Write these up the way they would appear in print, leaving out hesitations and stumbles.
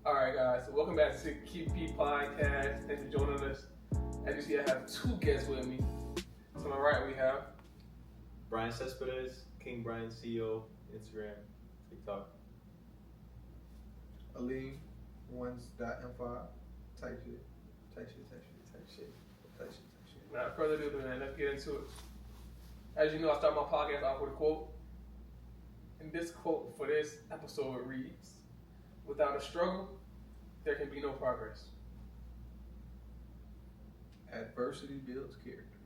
Alright guys, so welcome back to Keepit.P podcast. Thanks for joining us. As you see, I have two guests with me. To my right we have Brian Cespedes, King Brian CEO, Instagram, TikTok. Aline, ones.m5, type shit. Without further ado, man, let's get into it. As you know, I start my podcast off with a quote. And this quote for this episode reads, "Without a struggle, there can be no progress." Adversity builds character.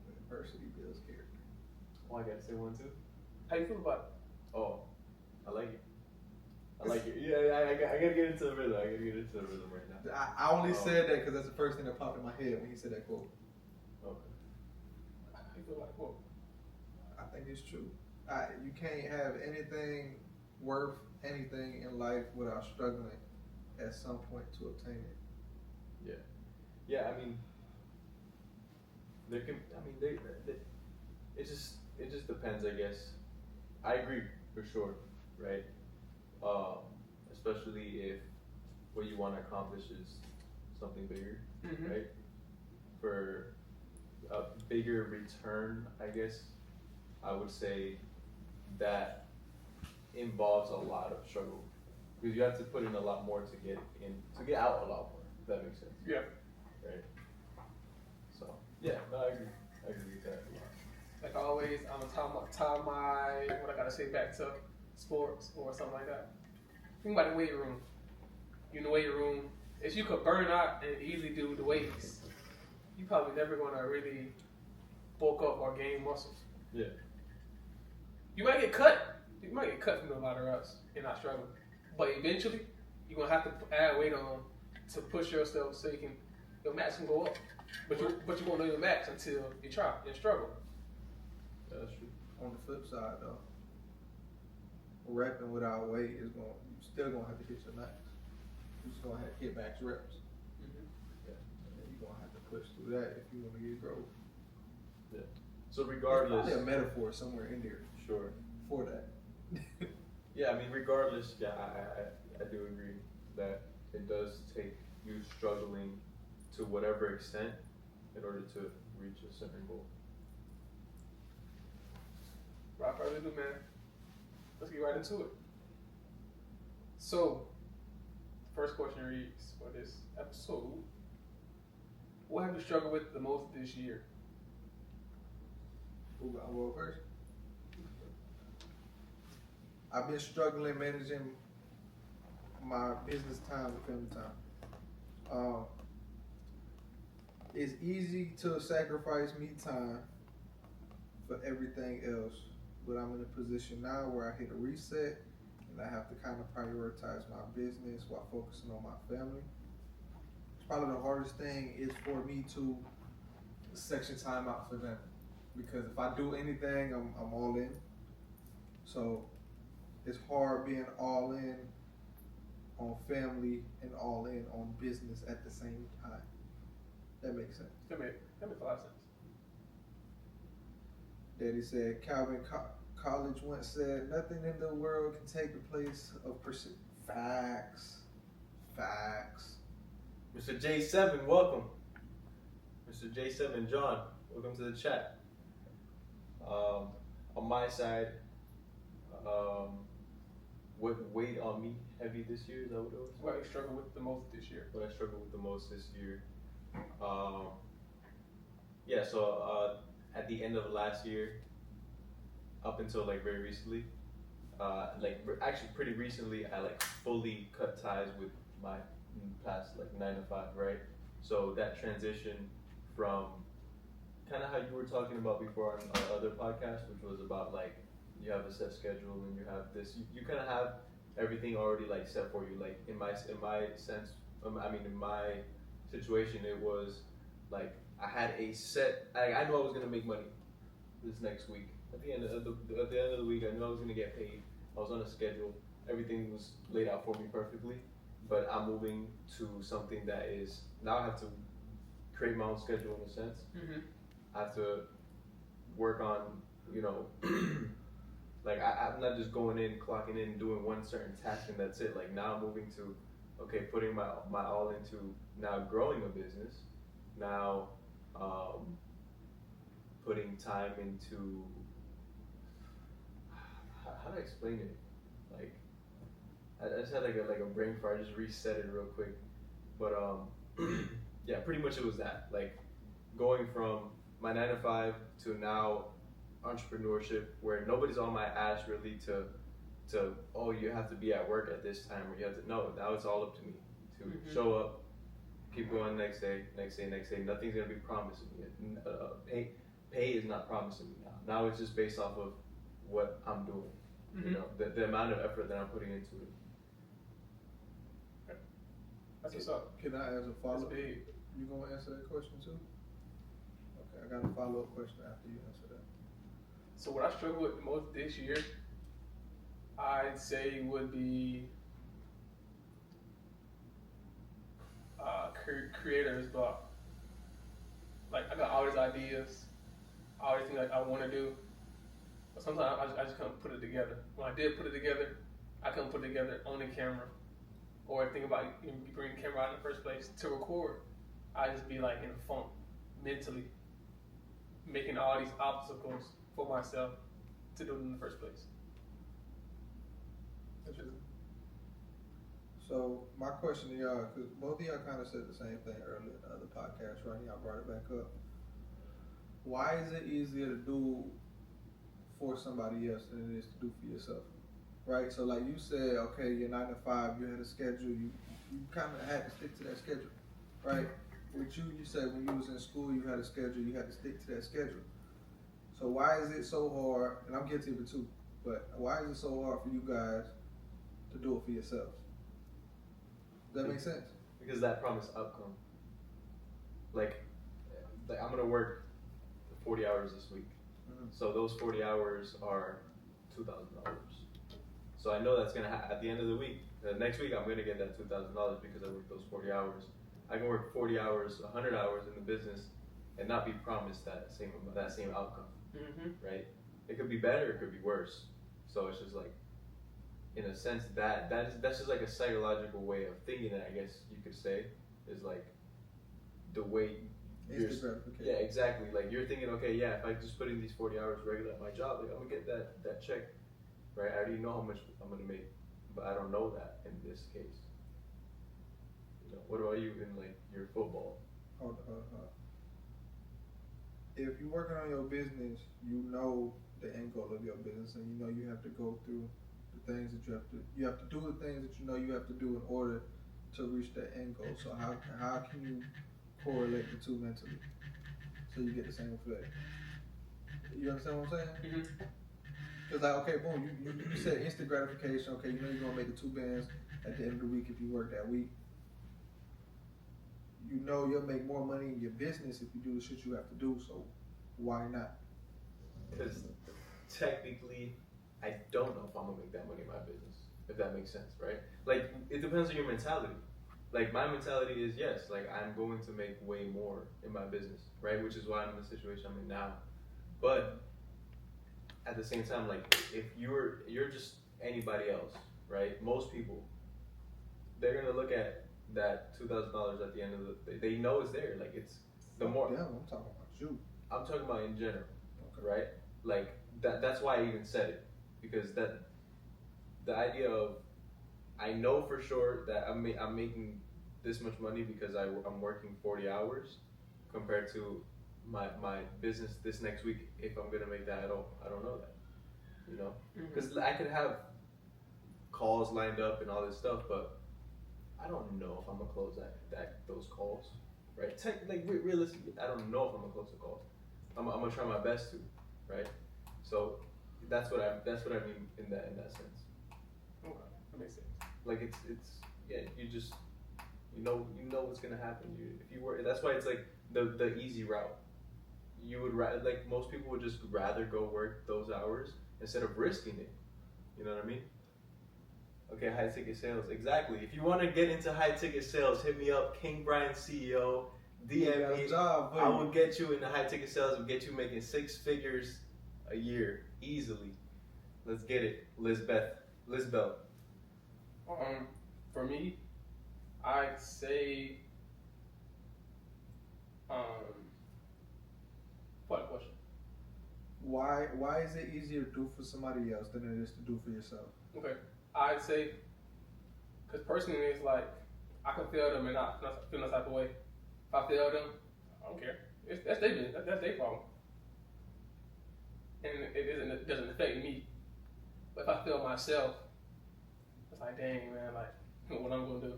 Adversity builds character. Oh, I gotta say one too. How you feel about Oh, I like it. Yeah, I gotta get into the rhythm. I gotta get into the rhythm right now. I only said that because that's the first thing that popped in my head when he said that quote. Okay. it? How you feel about the quote? I think it's true. You can't have anything worth anything in life without struggling at some point to obtain it. Yeah. I mean, there can. I mean, it just depends, I guess. I agree for sure, right? Especially if what you want to accomplish is something bigger, Mm-hmm. right? For a bigger return, I guess I would say that involves a lot of struggle because you have to put in a lot more to get out a lot more. If that makes sense. Yeah. Right. So yeah, no, I agree. I agree with that. Like always, I'm gonna tie my what I gotta say back to sports or something like that. Think about the weight room. You in the weight room, if you could burn out and easily do the weights, you probably never gonna really bulk up or gain muscles. Yeah. You might get cut. You might get cut from a lot of reps and not struggle. But eventually, you're gonna have to add weight on to push yourself so your max can go up. But you won't know your max until you try and struggle. Yeah, that's true. On the flip side, though, repping without weight is you still gonna have to hit your max. You're just gonna have to hit max reps. Yeah. And then you're gonna have to push through that if you want to get growth. So There's regardless, probably a metaphor somewhere in there sure. for that. Yeah, I mean, regardless, yeah, I do agree that it does take you struggling to whatever extent in order to reach a certain goal. Without further ado, man, let's get right into it. So, first question reads for this episode: what have you struggled with the most this year? Who got well first? I've been struggling managing my business time and family time. It's easy to sacrifice me time for everything else, but I'm in a position now where I hit a reset and I have to kind of prioritize my business while focusing on my family. Probably the hardest thing is for me to section time out for them, because if I do anything, I'm all in. So it's hard being all in on family and all in on business at the same time. That makes sense. That makes a lot of sense. Daddy said, Calvin College once said, nothing in the world can take the place of pursuit. Facts. Mr. J7, welcome. Mr. J7 John, welcome to the chat. On my side, what weighed on me heavy this year, is that what it was? What have you struggled with the most this year? What I struggled with the most this year. Yeah, so at the end of last year, up until like very recently, actually pretty recently, I like fully cut ties with my past like 9 to 5, right? So that transition from kind of how you were talking about before on our other podcast, which was about like you have a set schedule and you have this, you kind of have everything already like set for you. Like in my sense, in my situation, it was like I had a set. I knew I was gonna make money this next week. At the end of the week, I knew I was gonna get paid. I was on a schedule. Everything was laid out for me perfectly. But I'm moving to something that is now I have to create my own schedule in a sense. Mm-hmm. I have to work on, Like I'm not just going in, clocking in, doing one certain task and that's it. Like now I'm moving to, okay, putting my all into now growing a business, now putting time into, how do I explain it? Like I just had like a brain fart. I just reset it real quick, but yeah, pretty much it was that, like going from my 9 to 5 to now entrepreneurship, where nobody's on my ass really to oh, you have to be at work at this time, or you have to, no, now it's all up to me to show up, keep going, next day. Nothing's gonna be promising me. Pay is not promising me now. Now it's just based off of what I'm doing. You know, the amount of effort that I'm putting into it. That's what's up. Can I ask a follow-up? That's big. You gonna answer that question too? Okay, I got a follow-up question after you answer that. So what I struggle with the most this year, I'd say would be creator's block. Like I got all these ideas, all these things like I want to do, but sometimes I just can't put it together. When I did put it together, I couldn't put it together on the camera, or think about you bring the camera out in the first place to record. I just be like in a funk mentally, making all these obstacles for myself to do it in the first place. So my question to y'all, because both of y'all kind of said the same thing earlier in the other podcast, right? Y'all brought it back up. Why is it easier to do for somebody else than it is to do for yourself? Right? So like you said, okay, you're 9 to 5, you had a schedule, you kind of had to stick to that schedule, right? With you said when you was in school, you had a schedule, you had to stick to that schedule. So why is it so hard, and I'm guilty of it too, but why is it so hard for you guys to do it for yourselves? Does that make sense? Because that promised outcome. Like I'm gonna work 40 hours this week. So those 40 hours are $2,000. So I know that's gonna at the end of the week. Next week I'm gonna get that $2,000 because I worked those 40 hours. I can work 40 hours, 100 hours in the business, and not be promised that same outcome. Right? It could be better, it could be worse. So it's just like, in a sense, that's just like a psychological way of thinking that, I guess you could say, is like the way. Yeah, exactly. Like you're thinking, okay, yeah, if I just put in these 40 hours regular at my job, like I'm gonna get that check, right? I already know how much I'm gonna make, but I don't know that in this case. You know, what about you in like your football? Hold on. If you're working on your business, you know the end goal of your business, and you know you have to go through the things that you have to do the things that you know you have to do in order to reach that end goal. So how can you correlate the two mentally so you get the same effect? You understand what I'm saying? Because like, okay, boom, you said instant gratification. Okay, you know you're gonna make the 2 bands at the end of the week if you work that week. You know you'll make more money in your business if you do the shit you have to do. So why not? Because technically, I don't know if I'm gonna make that money in my business, if that makes sense, right? Like, it depends on your mentality. Like, my mentality is, yes, like, I'm going to make way more in my business, right? Which is why I'm in the situation I'm in now. But at the same time, like, if you're just anybody else, right? Most people, they're gonna look at that $2,000 at the end of they know it's there. Like, it's the more. Yeah, I'm talking about you. I'm talking about in general, right? Like, that's why I even said it. Because the idea of, I know for sure that I'm making this much money because I'm working 40 hours compared to my business this next week. If I'm gonna make that at all, I don't know that, you know, because I could have calls lined up and all this stuff, but I don't know if I'm gonna close those calls, right? Realistically, I don't know if I'm gonna close the calls. I'm gonna try my best to, right? So that's what I mean in that sense. Okay, that makes sense. Like it's yeah, you know what's gonna happen. If you work, that's why it's like the easy route. You would like most people would just rather go work those hours instead of risking it. You know what I mean? Okay, high ticket sales. Exactly. If you want to get into high ticket sales, hit me up, King Brian CEO. DM me. I will get you into high ticket sales. Will get you making 6 figures a year easily. Let's get it. Lisbeth. For me, I'd say, what question? Why is it easier to do for somebody else than it is to do for yourself? Okay, I'd say, because personally, it's like I can fail them and not feel no type of way. If I fail them, I don't care. That's their business. That's their problem, and it doesn't affect me. But if I fail myself, it's like, dang man, like what I'm gonna do.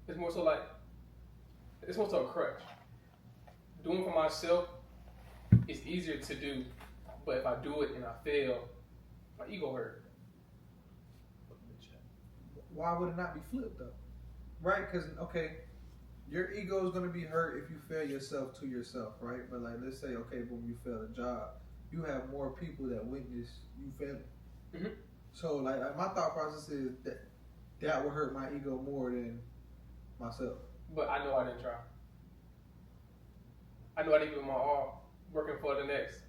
It's more so a crutch. Doing for myself is easier to do, but if I do it and I fail, my ego hurt. Why would it not be flipped though? Right? Because okay, your ego is gonna be hurt if you fail yourself to yourself, right? But like, let's say, okay, boom, you fail a job, you have more people that witness you failing. Mm-hmm. So like my thought process is that would hurt my ego more than myself. But I know I didn't try. I know I didn't give my all working for the next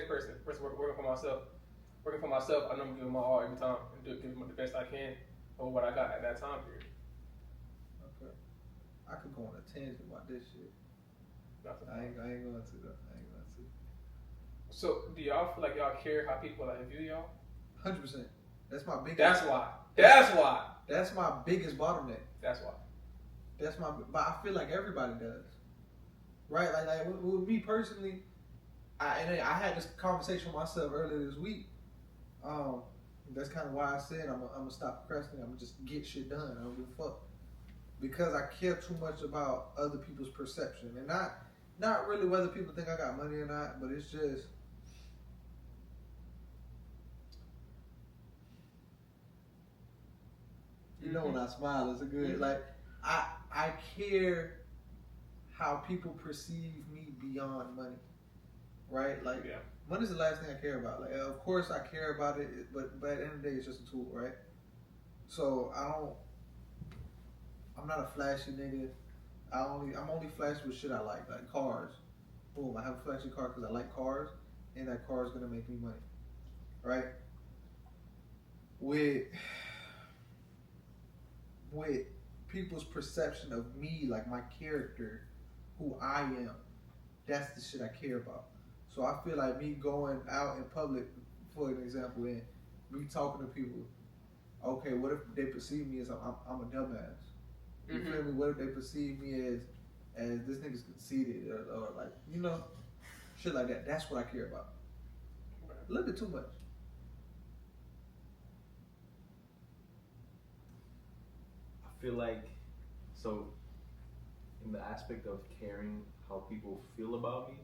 person versus working for myself. Working for myself, I know I'm giving my all every time and giving the best I can over what I got at that time period. Okay. I could go on a tangent about this shit. I ain't going to though. I ain't going to. So do y'all feel like y'all care how people like view y'all? 100%. That's my biggest. That's why. That's why. That's my biggest bottleneck. That's why. But I feel like everybody does, right? Like with me personally, I had this conversation with myself earlier this week. That's kind of why I said I'm gonna stop procrastinating. I'm gonna just get shit done. I don't give a fuck because I care too much about other people's perception, and not really whether people think I got money or not, but it's just. You know when I smile, it's a good like I care how people perceive me beyond money, right? Like money's the last thing I care about. Like of course I care about it, but at the end of the day it's just a tool, right? So I'm not a flashy nigga. I'm only flashy with shit I like cars. Boom, I have a flashy car because I like cars, and that car is gonna make me money, right? With people's perception of me, like my character, who I am, that's the shit I care about. So I feel like me going out in public, for an example, and me talking to people, okay, what if they perceive me as I'm a dumbass? You feel me? What if they perceive me as this nigga's conceited or like, you know, shit like that. That's what I care about. A little bit too much. I feel like, so in the aspect of caring how people feel about me,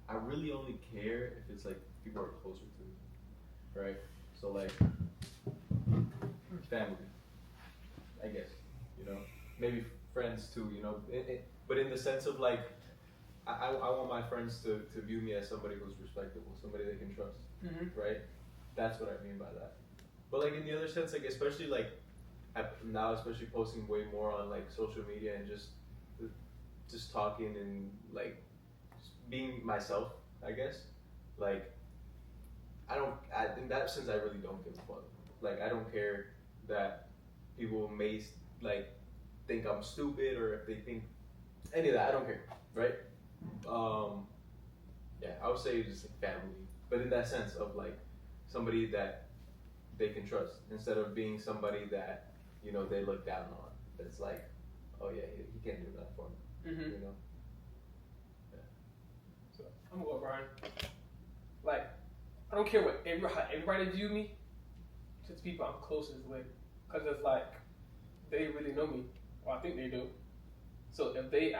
I really only care if it's like people are closer to me, right? So like family, I guess, you know, maybe friends too, you know, but in the sense of like, I want my friends to view me as somebody who's respectable, somebody they can trust, right? That's what I mean by that. But like in the other sense, like especially like now, especially posting way more on like social media and just talking and like just being myself, I guess. Like in that sense, I really don't give a fuck. Like I don't care that people may like think I'm stupid or if they think any of that. I don't care, right? Yeah, I would say just like family, but in that sense of like somebody that they can trust instead of being somebody that, you know, they look down on. It's like, oh yeah, he can't do that for me. You know. Yeah. So I'm gonna go Brian. Like, I don't care what everybody view me. Just people I'm closest with, cause it's like they really know me, or I think they do. So if they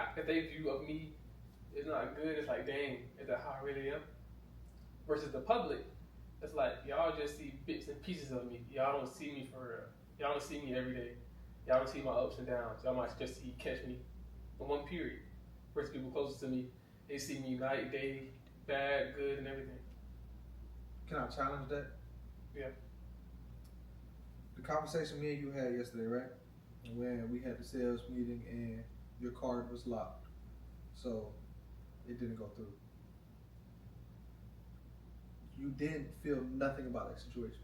view of me is not good, it's like, dang, is that how I really am? Versus the public, it's like y'all just see bits and pieces of me. Y'all don't see me for real. Y'all don't see me every day. Y'all don't see my ups and downs. Y'all might just catch me in one period. Versus people closest to me, they see me night, day, bad, good, and everything. Can I challenge that? Yeah. The conversation me and you had yesterday, right? When we had the sales meeting and your card was locked, so it didn't go through. you didn't feel nothing about that situation.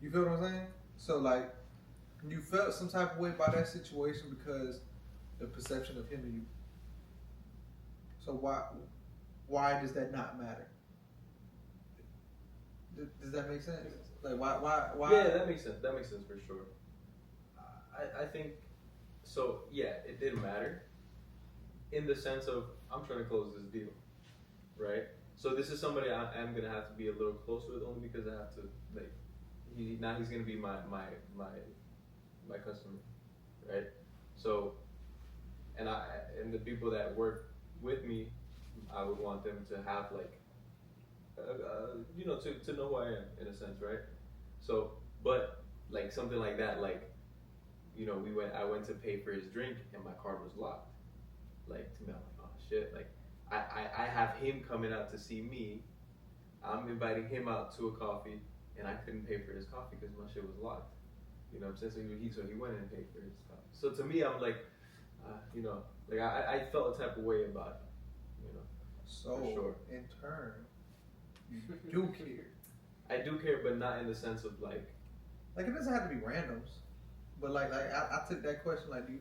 You feel what I'm saying? So like, you felt some type of way about that situation because the perception of him and you. So why does that not matter? Does that make sense? Like why? Yeah, that makes sense. That makes sense for sure. I think so. Yeah, it did matter in the sense of I'm trying to close this deal, right? So this is somebody I'm gonna have to be a little closer with only because I have to like. Now he's gonna be my customer, right? So, and the people that work with me, I would want them to have like, to know who I am in a sense, right? So, but like something like that, like, I went to pay for his drink and my card was locked. Like to me, I'm like, oh shit, like I have him coming out to see me. I'm inviting him out to a coffee, and I couldn't pay for his coffee because my shit was locked. You know what I'm saying? So he went and paid for his stuff. So to me, I'm like, I felt a type of way about it. So for sure. In turn, you do care. I do care, but not in the sense of like it doesn't have to be randoms, but like I took that question like, do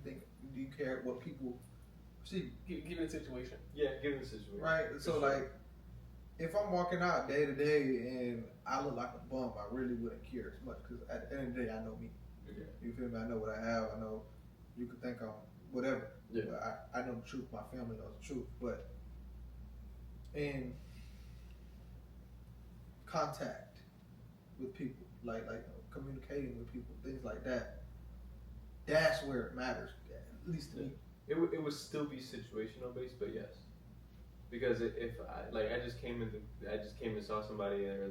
you care what people see? Given the situation. Yeah, given the situation. Right. So sure. like, if I'm walking out day to day and I look like a bum, I really wouldn't care as much because at the end of the day, I know me. Yeah. You feel me? I know what I have. I know you could think I'm whatever. Yeah. But I know the truth. My family knows the truth. But in contact with people, like communicating with people, things like that, that's where it matters. At least to me. It would still be situational based, but yes. Because if I just came and saw somebody or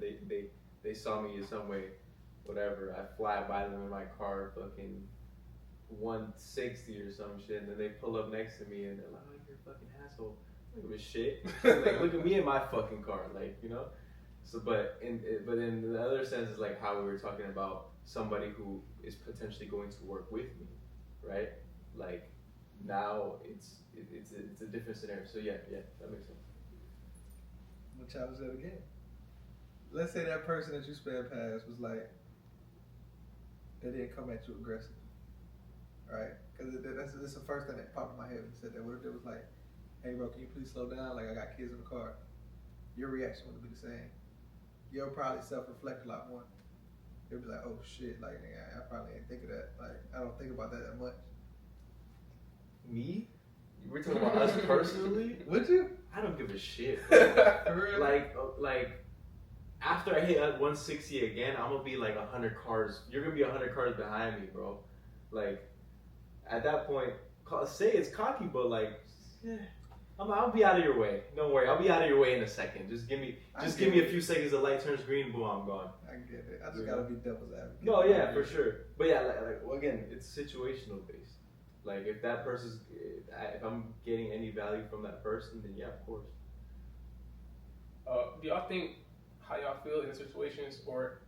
they saw me in some way, whatever, I fly by them in my car, fucking 160 or some shit, and then they pull up next to me and they're like, oh, you're a fucking asshole. I don't give a shit. Like, look at me in my fucking car, like, So, but in the other sense is like how we were talking about somebody who is potentially going to work with me, right? Like, now it's a different scenario. So yeah, that makes sense. I'm gonna challenge that again. Let's say that person that you sped past was like, they didn't come at you aggressive, right? Because that's the first thing that popped in my head when you said that. What if it was like, hey bro, can you please slow down? Like I got kids in the car. Your reaction would be the same. You'll probably self-reflect a lot more. You'll be like, oh shit, like I probably ain't think of that. Like I don't think about that much. Me? We're talking about us personally? Would you? I don't give a shit. For real? Like, after I hit 160 again, I'm gonna be like 100 cars. You're gonna be 100 cars behind me, bro. Like, at that point, say it's cocky, but like, I'll be out of your way. Don't worry, I'll be out of your way in a second. Just give me a few seconds. The light turns green, boom, I'm gone. I get it. I just gotta be devil's advocate. No, yeah, for sure. But yeah, again, it's situational based. Like if I'm getting any value from that person, then yeah, of course. Do y'all think how y'all feel in situations or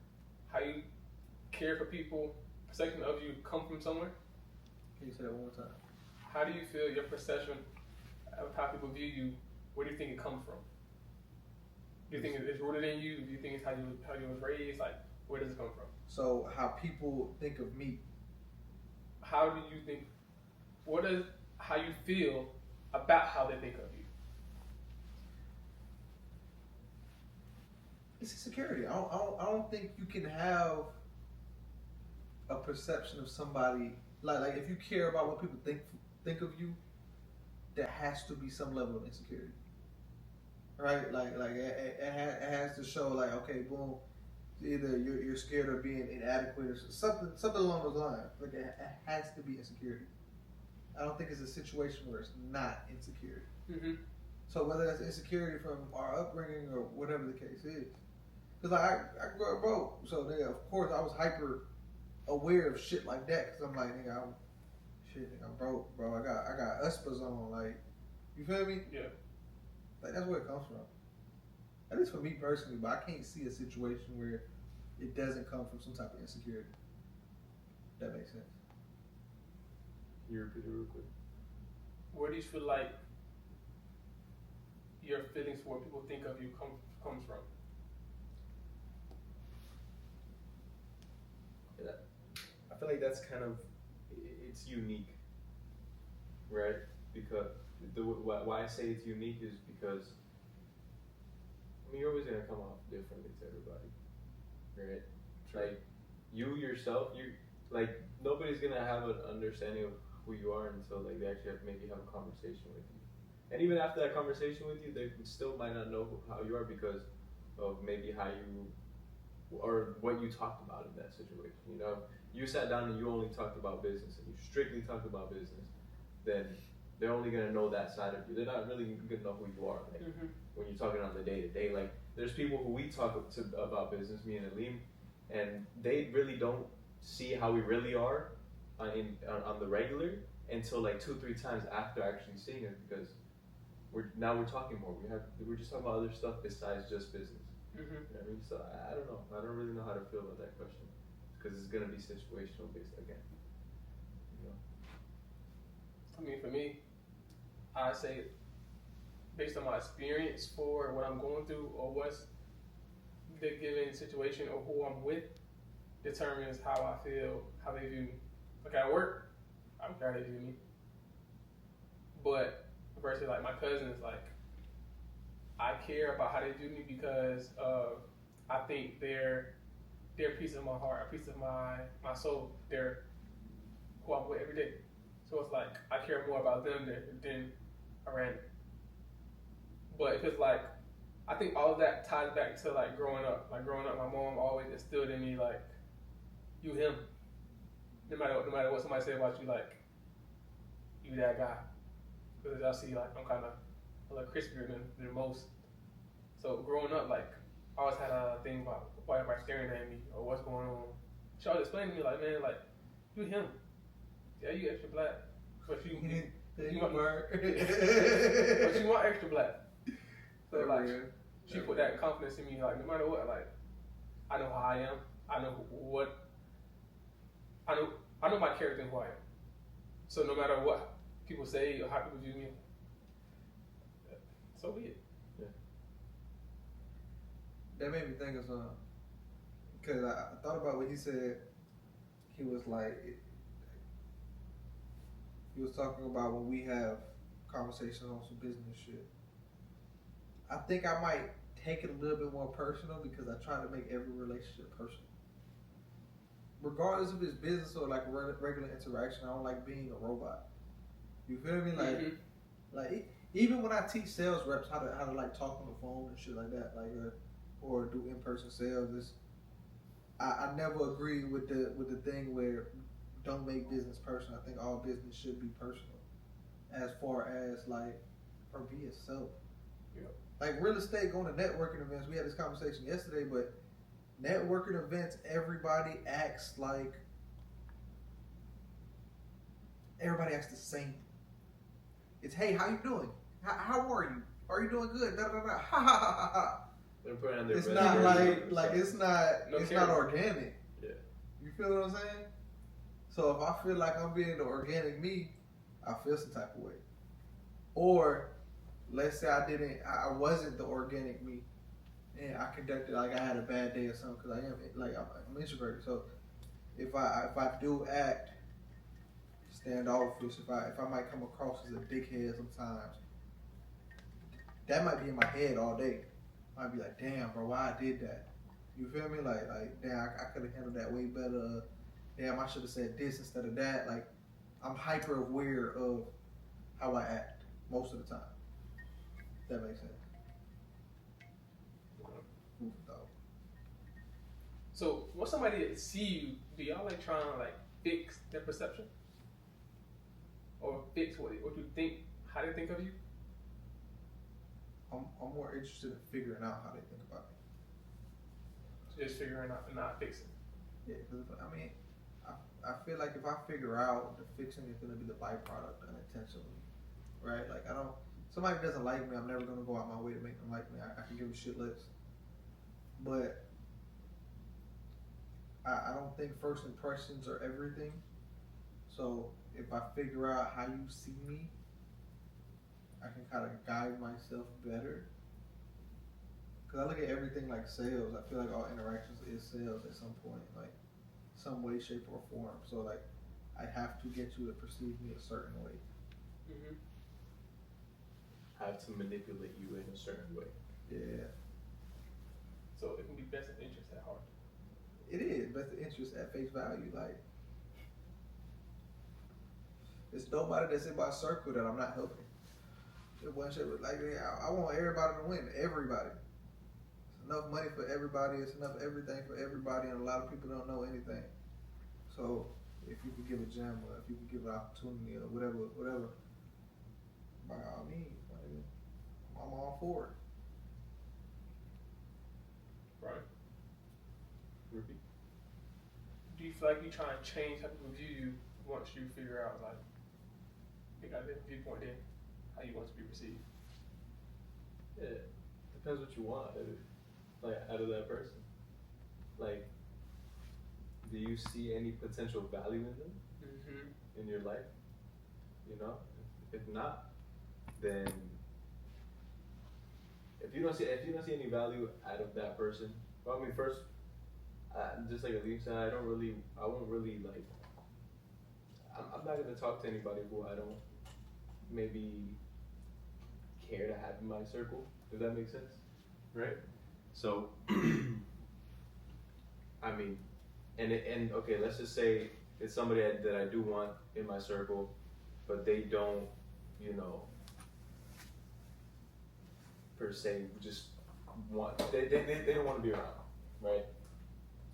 how you care for people, perception of you come from somewhere? Can you say that one more time? How do you feel your perception of how people view you? Where do you think it comes from? Do you think it's rooted in you? Do you think it's how you was raised? Like, where does it come from? So how people think of me. How do you think? How you feel about how they think of you? It's insecurity. I don't think you can have a perception of somebody like if you care about what people think of you, there has to be some level of insecurity, right? Like it has to show like, okay, boom, either you're scared of being inadequate or something along those lines. Like it has to be insecurity. I don't think it's a situation where it's not insecurity. Mm-hmm. So whether that's insecurity from our upbringing or whatever the case is, because I grew up broke, so then of course I was hyper aware of shit like that. Because I'm like, nigga, I'm broke, bro. I got USPAs on, like, you feel me? Yeah. Like that's where it comes from. At least for me personally, but I can't see a situation where it doesn't come from some type of insecurity. That makes sense. You repeat it real quick. Where do you feel like your feelings for what people think of you comes from? I feel like that's kind of, it's unique, right? Because why I say it's unique is because, I mean, you're always gonna come off differently to everybody, right? Like you yourself, like nobody's gonna have an understanding of who you are until like they actually maybe have a conversation with you. And even after that conversation with you, they still might not know how you are because of maybe how you or what you talked about in that situation. You know, you sat down and you only talked about business and you strictly talked about business, then they're only gonna know that side of you. They're not really gonna know who you are. Like when you're talking on the day to day, like there's people who we talk to about business, me and Aleem, and they really don't see how we really are on the regular until like 2-3 times after actually seeing us because we're talking more. We're just talking about other stuff besides just business. You know what I mean? So I don't know. I don't really know how to feel about that question because it's gonna be situational based again. You know? I mean, for me, I say based on my experience for what I'm going through or what's the given situation or who I'm with determines how I feel, how they view me. Like at work, I don't care how they view me. But versus like my cousins, like I care about how they view me because I think they're a piece of my heart, a piece of my soul. They're who I'm with every day. So it's like I care more about them than a random. But if it's like, I think all of that ties back to like growing up. Like growing up, my mom always instilled in me like, you him. No matter what somebody say about you, like you that guy. Because I see like I'm kind of a little crispier than most. So growing up, like I always had a thing about why everybody staring at me or what's going on. She always explained to me like, man, like you him. Yeah, you extra black, but you want but you want extra black. So like she put that confidence in me. Like no matter what, like I know how I am. I know what I know my character and who I am. So no matter what people say or how people view me, so be it. Yeah. That made me think of something. Because I thought about what he said. He was like, he was talking about when we have conversations on some business shit. I think I might take it a little bit more personal because I try to make every relationship personal. Regardless if it's business or like a regular interaction, I don't like being a robot. You feel me? Like, like even when I teach sales reps how to like talk on the phone and shit like that, like or do in person sales, I never agree with the thing where don't make business personal. I think all business should be personal, as far as like or be yourself. Yeah. Like real estate, going to networking events. We had this conversation yesterday, but networking events, everybody acts like everybody acts the same. It's hey, how you doing? How are you? Are you doing good? Da da da. Ha ha ha ha. It's not like it's not organic. Yeah. You feel what I'm saying? So if I feel like I'm being the organic me, I feel some type of way. Or let's say I wasn't the organic me, and I conducted like I had a bad day or something because I'm introverted. So if I do act standoffish, if I might come across as a dickhead sometimes, that might be in my head all day. I'd be like, damn, bro, why I did that? You feel me? Like damn, I could have handled that way better. Damn, I should have said this instead of that. Like, I'm hyper aware of how I act most of the time. That makes sense. Food for thought. So when somebody see you, do y'all like trying to like fix their perception? Or fix what you think, how they think of you? I'm more interested in figuring out how they think about me. So just figuring out and not fixing. Yeah, because I mean, I feel like if I figure out the fixing is going to be the byproduct unintentionally, right? Like somebody doesn't like me, I'm never going to go out my way to make them like me. I can give a shit less. But I don't think first impressions are everything. So if I figure out how you see me, I can kind of guide myself better. Because I look at everything like sales. I feel like all interactions is sales at some point. Like, some way, shape, or form. So like, I have to get you to perceive me a certain way. Mm-hmm. Have to manipulate you in a certain way. Yeah, So it can be best interest at heart. it is best interest at face value. Like, there's nobody that's in my circle that I'm not helping. One shit was like, I want everybody to win. Everybody. It's enough money for everybody. It's enough everything for everybody, and a lot of people don't know anything. So if you could give a gem, or if you could give an opportunity, or whatever, by all means, I'm all for it. Right. Repeat. Do you feel like you try and change how people view you once you figure out like you got a different viewpoint then how you want to be perceived? Yeah, depends what you want, like out of that person. Like, do you see any potential value in them Mm-hmm. in your life? You know, if not, then if you don't see any value out of that person, well, I mean, first, just like Aleem said, I won't really like. I'm not gonna talk to anybody who I don't maybe care to have in my circle, if that makes sense, right? So, I mean, and okay, let's just say it's somebody that I do want in my circle, but they don't, you know, per se, just want they don't want to be around, right?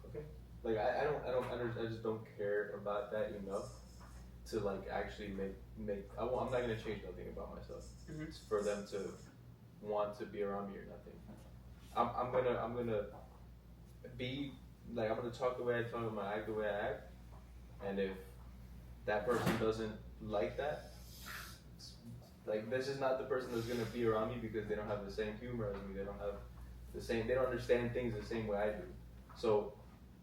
Okay, like I just don't care about that enough to like actually make I'm not gonna change nothing about myself. Mm-hmm. It's for them to want to be around me or nothing. I'm gonna be like, I'm gonna talk the way I talk, I'm gonna act the way I act, and if that person doesn't like that, like, this is not the person that's gonna be around me because they don't have the same humor as me. They don't understand things the same way I do. So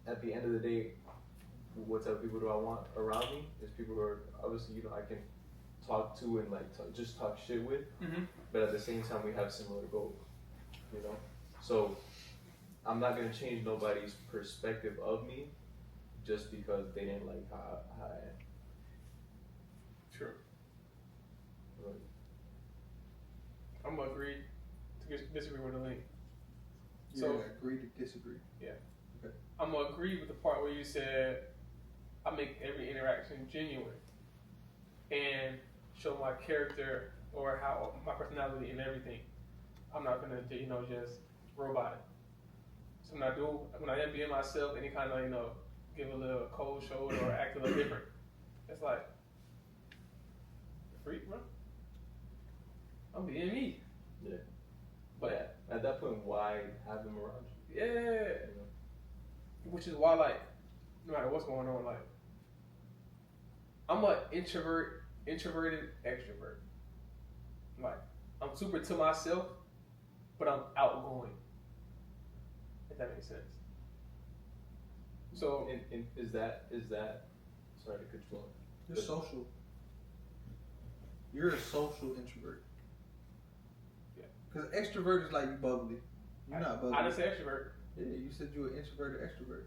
at the end of the day, what type of people do I want around me? Is people who are obviously, you know, I can talk to and like just talk shit with, Mm-hmm. but at the same time we have similar goals, you know. So I'm not gonna change nobody's perspective of me just because they didn't like how I am. True. Right. I'm gonna agree to disagree with the link. Yeah, So agree to disagree. I'm gonna agree with the part where you said I make every interaction genuine and show my character or how my personality and everything. I'm not gonna, you know, just robot it. So when I am being myself, any kind of, you know, give a little cold shoulder or act a little different, it's like, freak, bro. I'm being me. Yeah. But At that point, why have them around you? yeah, You know? which is why, like, no matter what's going on, like, I'm an introverted extrovert. Like, I'm super to myself, but I'm outgoing. If that makes sense. So, And is that sorry to cut you off. You're social. You're a social introvert. Yeah. Because extrovert is like you bubbly. You're not bubbly. I didn't say extrovert. Yeah, you said you were introverted extrovert.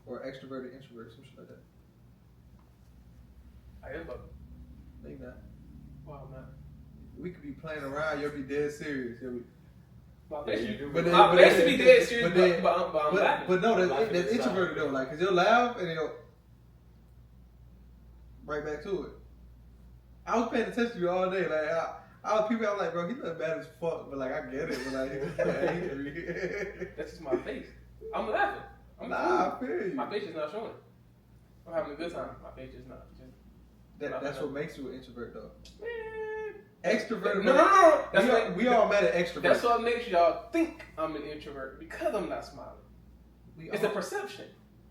Or extroverted introvert, some shit like that. I am bubbly. No, you're not. Well, I'm not. We could be playing around, you'll be dead serious. My Yeah, face, you do. my face to be dead serious, but I'm laughing. But no, Laughing that's inside. introverted though, like, cause you'll laugh and you'll right back to it. I was paying attention to you all day, like I was people. I'm like, bro, he look bad as fuck, but like I get it, but like he's angry. That's just my face. I'm laughing. I'm Nah, cool. I feel you. My face is not showing it. I'm having a good time. My face is not. That's what makes you an introvert though. Man. Extrovert. No. That's we all met an extrovert. That's what makes y'all think I'm an introvert because I'm not smiling. It's a perception.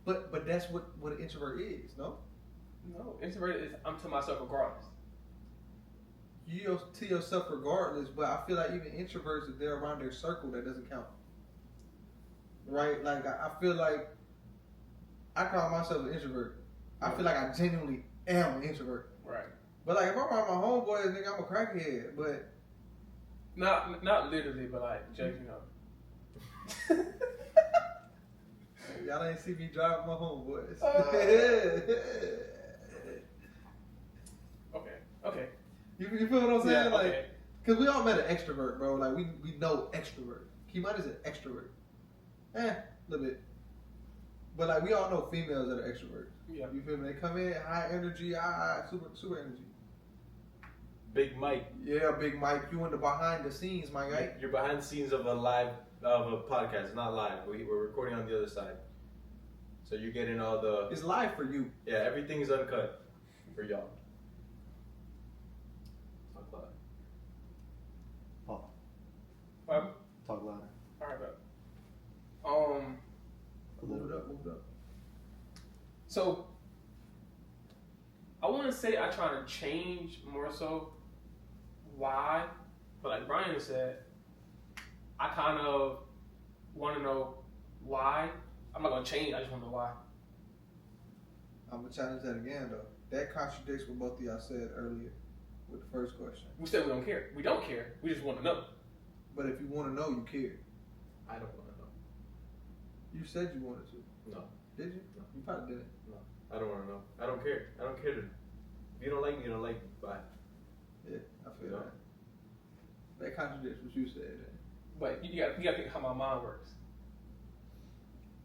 But that's what an introvert is, no? No, introvert is I'm to myself regardless. You to yourself regardless, but I feel like even introverts, if they're around their circle, that doesn't count. Right? Like I feel like I call myself an introvert. I feel like I genuinely am an introvert. Right. But like if I'm around my homeboys, nigga, I'm a crackhead. But not literally, but like just, you know. Y'all ain't see me drive my homeboys. Okay. You feel what I'm saying? Yeah, okay. Cause we all met an extrovert, bro. Like we know extrovert. Keepit is an extrovert. A little bit. But like we all know females that are extroverts. Yeah. You feel me? They come in high energy, super energy. Big Mike. Yeah, Big Mike. You in the behind the scenes, my guy. You're behind the scenes of a podcast, not live. We're recording on the other side. So you're getting all the. It's live for you. Yeah, everything's uncut for y'all. Talk loud. Paul, What? talk louder. All right, but Move it up. So I want to say I try to change more so why, but like Brian said, I kind of want to know why. I'm not gonna change. I just want to know why. I'm gonna challenge that again though. That contradicts what both of y'all said earlier with the first question. We said we don't care. We don't care. We just want to know. But if you want to know, you care. I don't want to know. You said you wanted to. No. Did you? No. You probably didn't. No. I don't want to know. I don't care. I don't care to. If you don't like me, you don't like me. Bye. Yeah, I feel Yeah. that. That contradicts what you said. But you got to think how my mind works.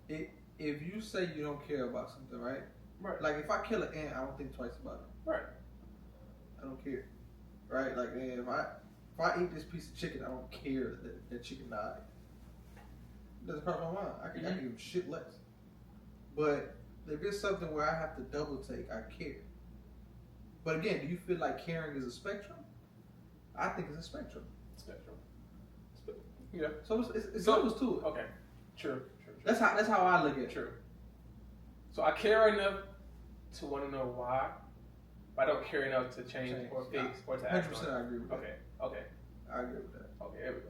If you say you don't care about something, right? Right. Like if I kill an ant, I don't think twice about it. Right. I don't care. Right? Like man, if I eat this piece of chicken, I don't care that that chicken died. It doesn't cross my mind. I can give a shit less. But if it's something where I have to double take, I care. But again, do you feel like caring is a spectrum? I think it's a spectrum. Spectrum. Yeah. So it's levels to it. Okay. True. That's how I look at it. True. So I care enough to want to know why, but I don't care enough to change or fix or to act 100% on it. I agree with that. Okay. I agree with that. Okay. There we go.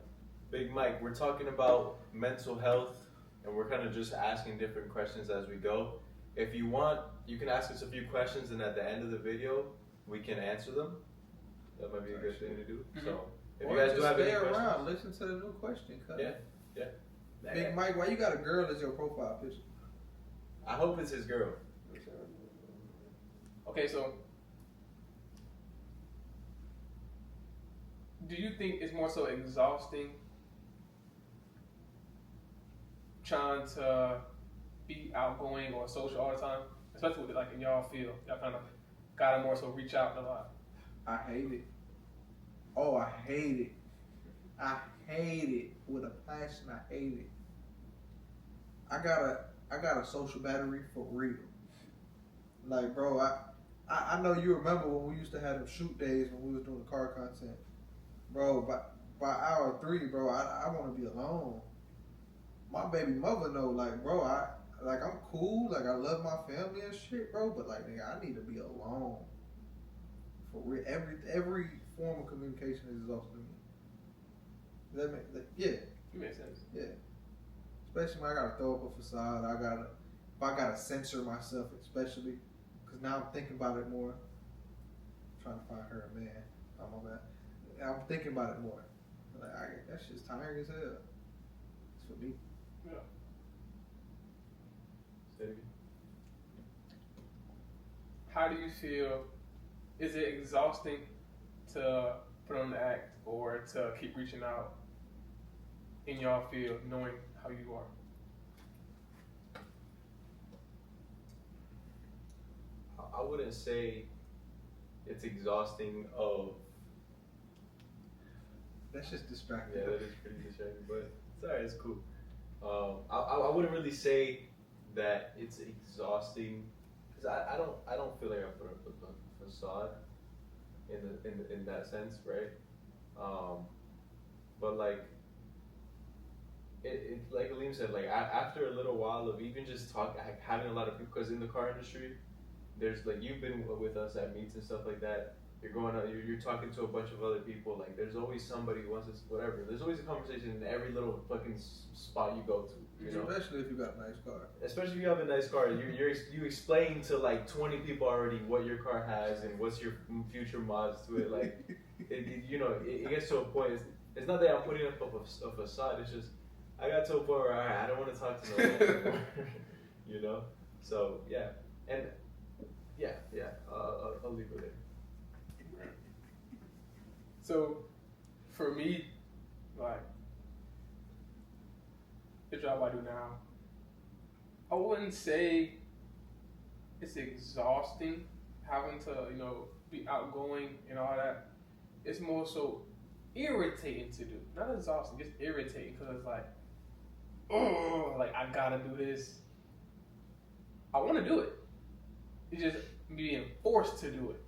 Big Mike, we're talking about mental health, and we're kind of just asking different questions as we go. If you want, you can ask us a few questions, and at the end of the video, we can answer them. That might be a good thing to do. Mm-hmm. So, if Or you guys just do have any stay questions, around, listen to the new question. Cause yeah. Big Mike, why you got a girl as your profile picture? I hope it's his girl. Okay. So, do you think it's more so exhausting trying to be outgoing or social all the time, especially with like in y'all field, y'all kind of gotta more so reach out a lot. I hate it. Oh, I hate it. I hate it with a passion. I hate it. I got a social battery for real. Like, bro, I know you remember when we used to have them shoot days when we was doing the car content, bro. By hour 3, bro, I want to be alone. My baby mother know, like, bro, I'm cool, like I love my family and shit, bro, but like, nigga, I need to be alone. For real, every form of communication is exhausting to me. Does that make yeah? It makes sense. Yeah. Especially when I gotta throw up a facade, if I gotta censor myself, especially, cause now I'm thinking about it more. I'm trying to find her a man. Oh my bad. I'm thinking about it more. Like that shit's tiring as hell. It's for me. Yeah. Say it again. How do you feel? Is it exhausting to put on the act or to keep reaching out in y'all field, knowing how you are? I wouldn't say it's exhausting of. That's just distracting. Yeah, that is pretty distracting, but it's alright, it's cool. I wouldn't really say that it's exhausting because I don't feel like I put up a facade in that sense, right? But like it like Aleem said, like after a little while of even just having a lot of people, because in the car industry, there's like you've been with us at meets and stuff like that. You're going out, you're talking to a bunch of other people. Like there's always somebody who wants to whatever. There's always a conversation in every little fucking spot you go to. You know? Especially if you got a nice car. Especially if you have a nice car, you explain to like 20 people already what your car has and what's your future mods to it. Like, it gets to a point. It's not that I'm putting up a facade. It's just I got to a point where I don't want to talk to no one anymore. you know. So yeah, and yeah, I'll leave it there. So, for me, like the job I do now, I wouldn't say it's exhausting having to, be outgoing and all that. It's more so irritating to do. Not exhausting, just irritating because it's like, oh, like I gotta do this. I want to do it. It's just being forced to do it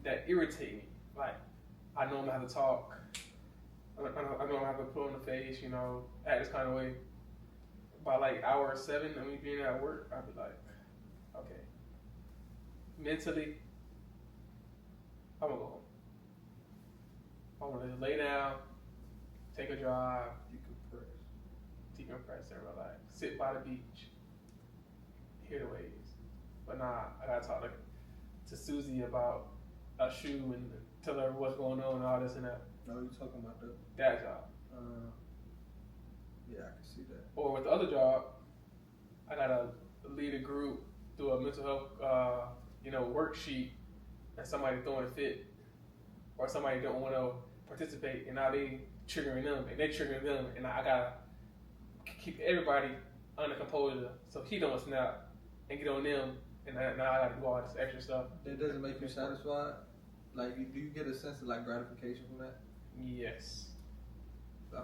that irritates me. Like, I know I'm gonna have to talk. I know I'm gonna have to put on the face, act this kind of way. By like hour 7 of me being at work, I'd be like, okay. Mentally, I'm gonna go home. I wanna just lay down, take a drive, decompress and relax. Sit by the beach, hear the waves. But nah, I gotta talk to Susie about a shoe and tell her what's going on and all this and that. No, you talking about that job. Yeah, I can see that. Or with the other job, I gotta lead a group through a mental health, worksheet, and somebody throwing a fit, or somebody don't want to participate, and now they triggering them, and they triggering them, and I gotta keep everybody under composure so he don't snap and get on them, and now I gotta do all this extra stuff. That doesn't make you satisfied. Like, do you get a sense of like gratification from that? Yes.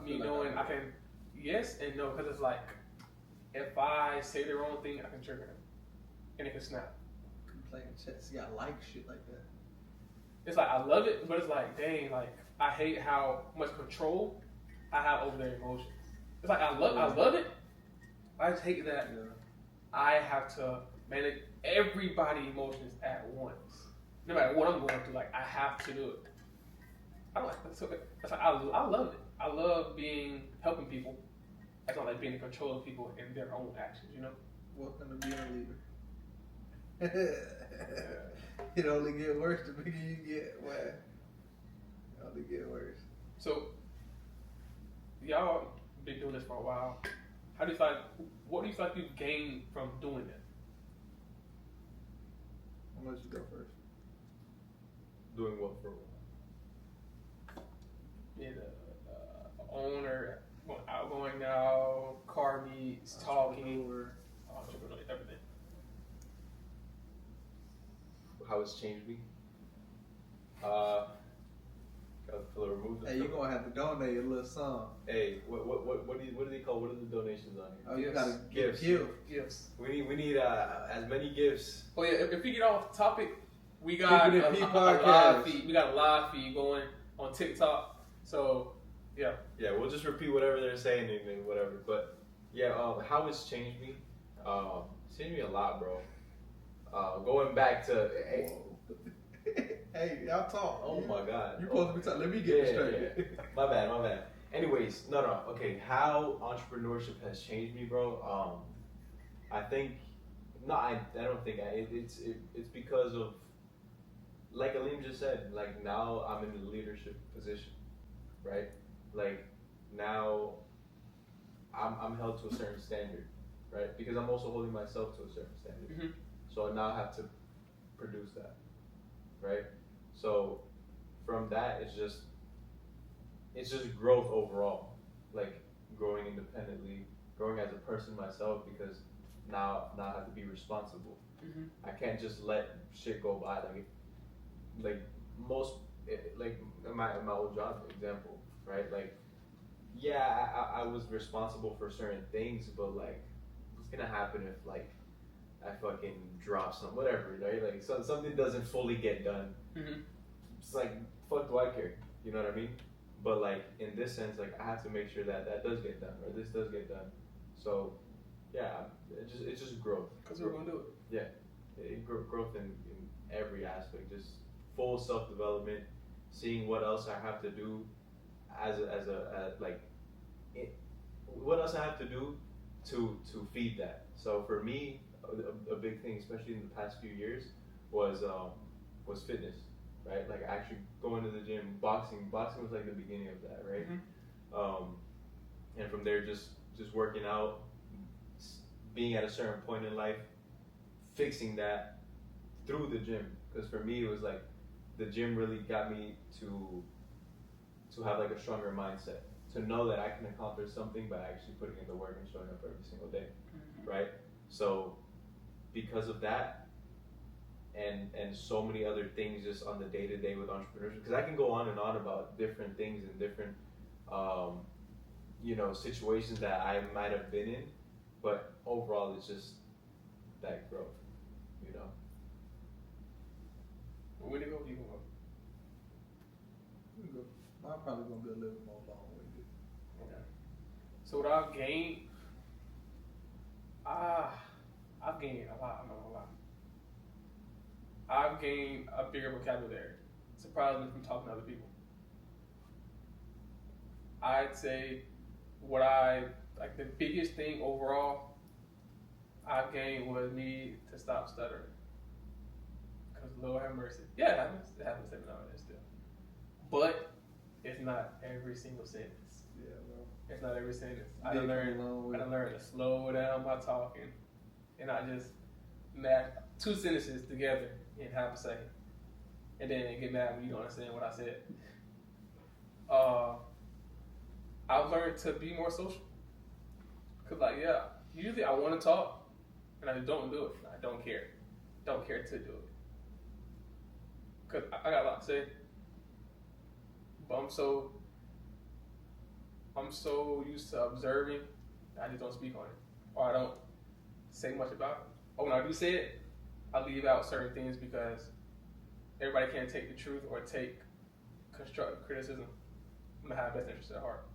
Me knowing I can, yes and no, because it's like, if I say the wrong thing, I can trigger them, and it can snap. Playing chess, see, I like shit like that. It's like, I love it, but it's like, dang, like, I hate how much control I have over their emotions. It's like, I love it, I just hate that I have to manage everybody's emotions at once. No matter what I'm going through, like, I have to do it. I love it. I love helping people. It's not like being in control of people and their own actions, Welcome to being a leader. It only get worse the bigger you get. Wow. It only get worse. So, y'all been doing this for a while. What do you feel like you've gained from doing it? I'll let you go first. Doing what for? Being a owner, outgoing now, car meets, talking, entrepreneur, everything. How it's changed me? Gotta remove the Hey, you're gonna have to donate a little song. Hey, what do they call? What are the donations on here? Oh, you gotta gifts. Gifts. We need as many gifts. Oh yeah, if we get off topic, we got Keepit.P a podcast. live feed. We got a live feed going on TikTok. So yeah, we'll just repeat whatever they're saying and whatever. But yeah, how it's changed me. It's changed me a lot, bro. Going back to hey, y'all talk. Oh my God. You're supposed to be talking. Let me get it straight. Yeah. My bad. Anyways, no. Okay, how entrepreneurship has changed me, bro. I think, I don't think it's because of, like Aleem just said, like now I'm in a leadership position, right? Like now I'm held to a certain standard, right? Because I'm also holding myself to a certain standard. Mm-hmm. So I now have to produce that, right? So from that, it's just growth overall, like growing independently, growing as a person myself, because now I have to be responsible. Mm-hmm. I can't just let shit go by, like in my old job example, right? Like, yeah, I was responsible for certain things, but like, what's gonna happen if like I fucking drop some whatever, right? Like something doesn't fully get done. Mm-hmm. It's like, fuck do I care? You know what I mean? But like in this sense, like I have to make sure that does get done, or this does get done. So yeah, it's just growth. Because we're gonna do it. Yeah, growth in every aspect, just full self development, seeing what else I have to do, what else I have to do to feed that. So for me, a big thing, especially in the past few years, was fitness, right? Like actually going to the gym, boxing was like the beginning of that, right? Mm-hmm. And from there, just working out, being at a certain point in life, fixing that through the gym. Because for me, it was like the gym really got me to have like a stronger mindset, to know that I can accomplish something by actually putting in the work and showing up every single day, right? So because of that, and so many other things just on the day to day with entrepreneurship, because I can go on and on about different things and different situations that I might have been in, but overall it's just that growth, you know. Where to go? You can go. You go. Mine probably gonna be a little more long-winded. Okay. So what I've gained, I've gained a lot. I'm not gonna lie. I've gained a bigger vocabulary, surprisingly, from talking to other people. I'd say the biggest thing overall I've gained was me to stop stuttering. Because Lord have mercy. Yeah, it happens. It happens every now and then still. But it's not every single sentence. Yeah, bro. It's not every sentence. I done learned to slow down my talking, and I just match 2 sentences together in half a second, and then get mad when you don't understand what I said. I've learned to be more social. Cause usually I want to talk, and I just don't do it. I don't care. Don't care to do it. Cause I got a lot to say, but I'm so used to observing, I just don't speak on it, or I don't say much about it. Or when I do say it, I leave out certain things because everybody can't take the truth or take constructive criticism. I'm gonna have best interest at heart.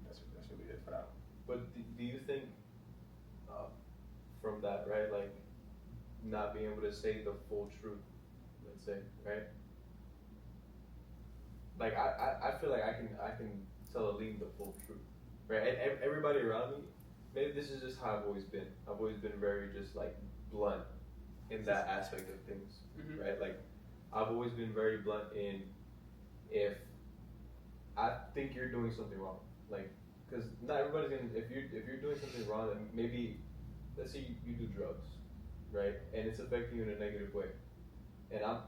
That's really it for that one. But do you think from that, right, like not being able to say the full truth, let's say, right? Like I feel like I can tell Aleem the full truth, right? And everybody around me, maybe this is just how I've always been. I've always been very just like blunt in that aspect of things, right? Like I've always been very blunt in if I think you're doing something wrong, like because not everybody's gonna. If you're doing something wrong, then maybe let's say you do drugs, right? And it's affecting you in a negative way, and I'm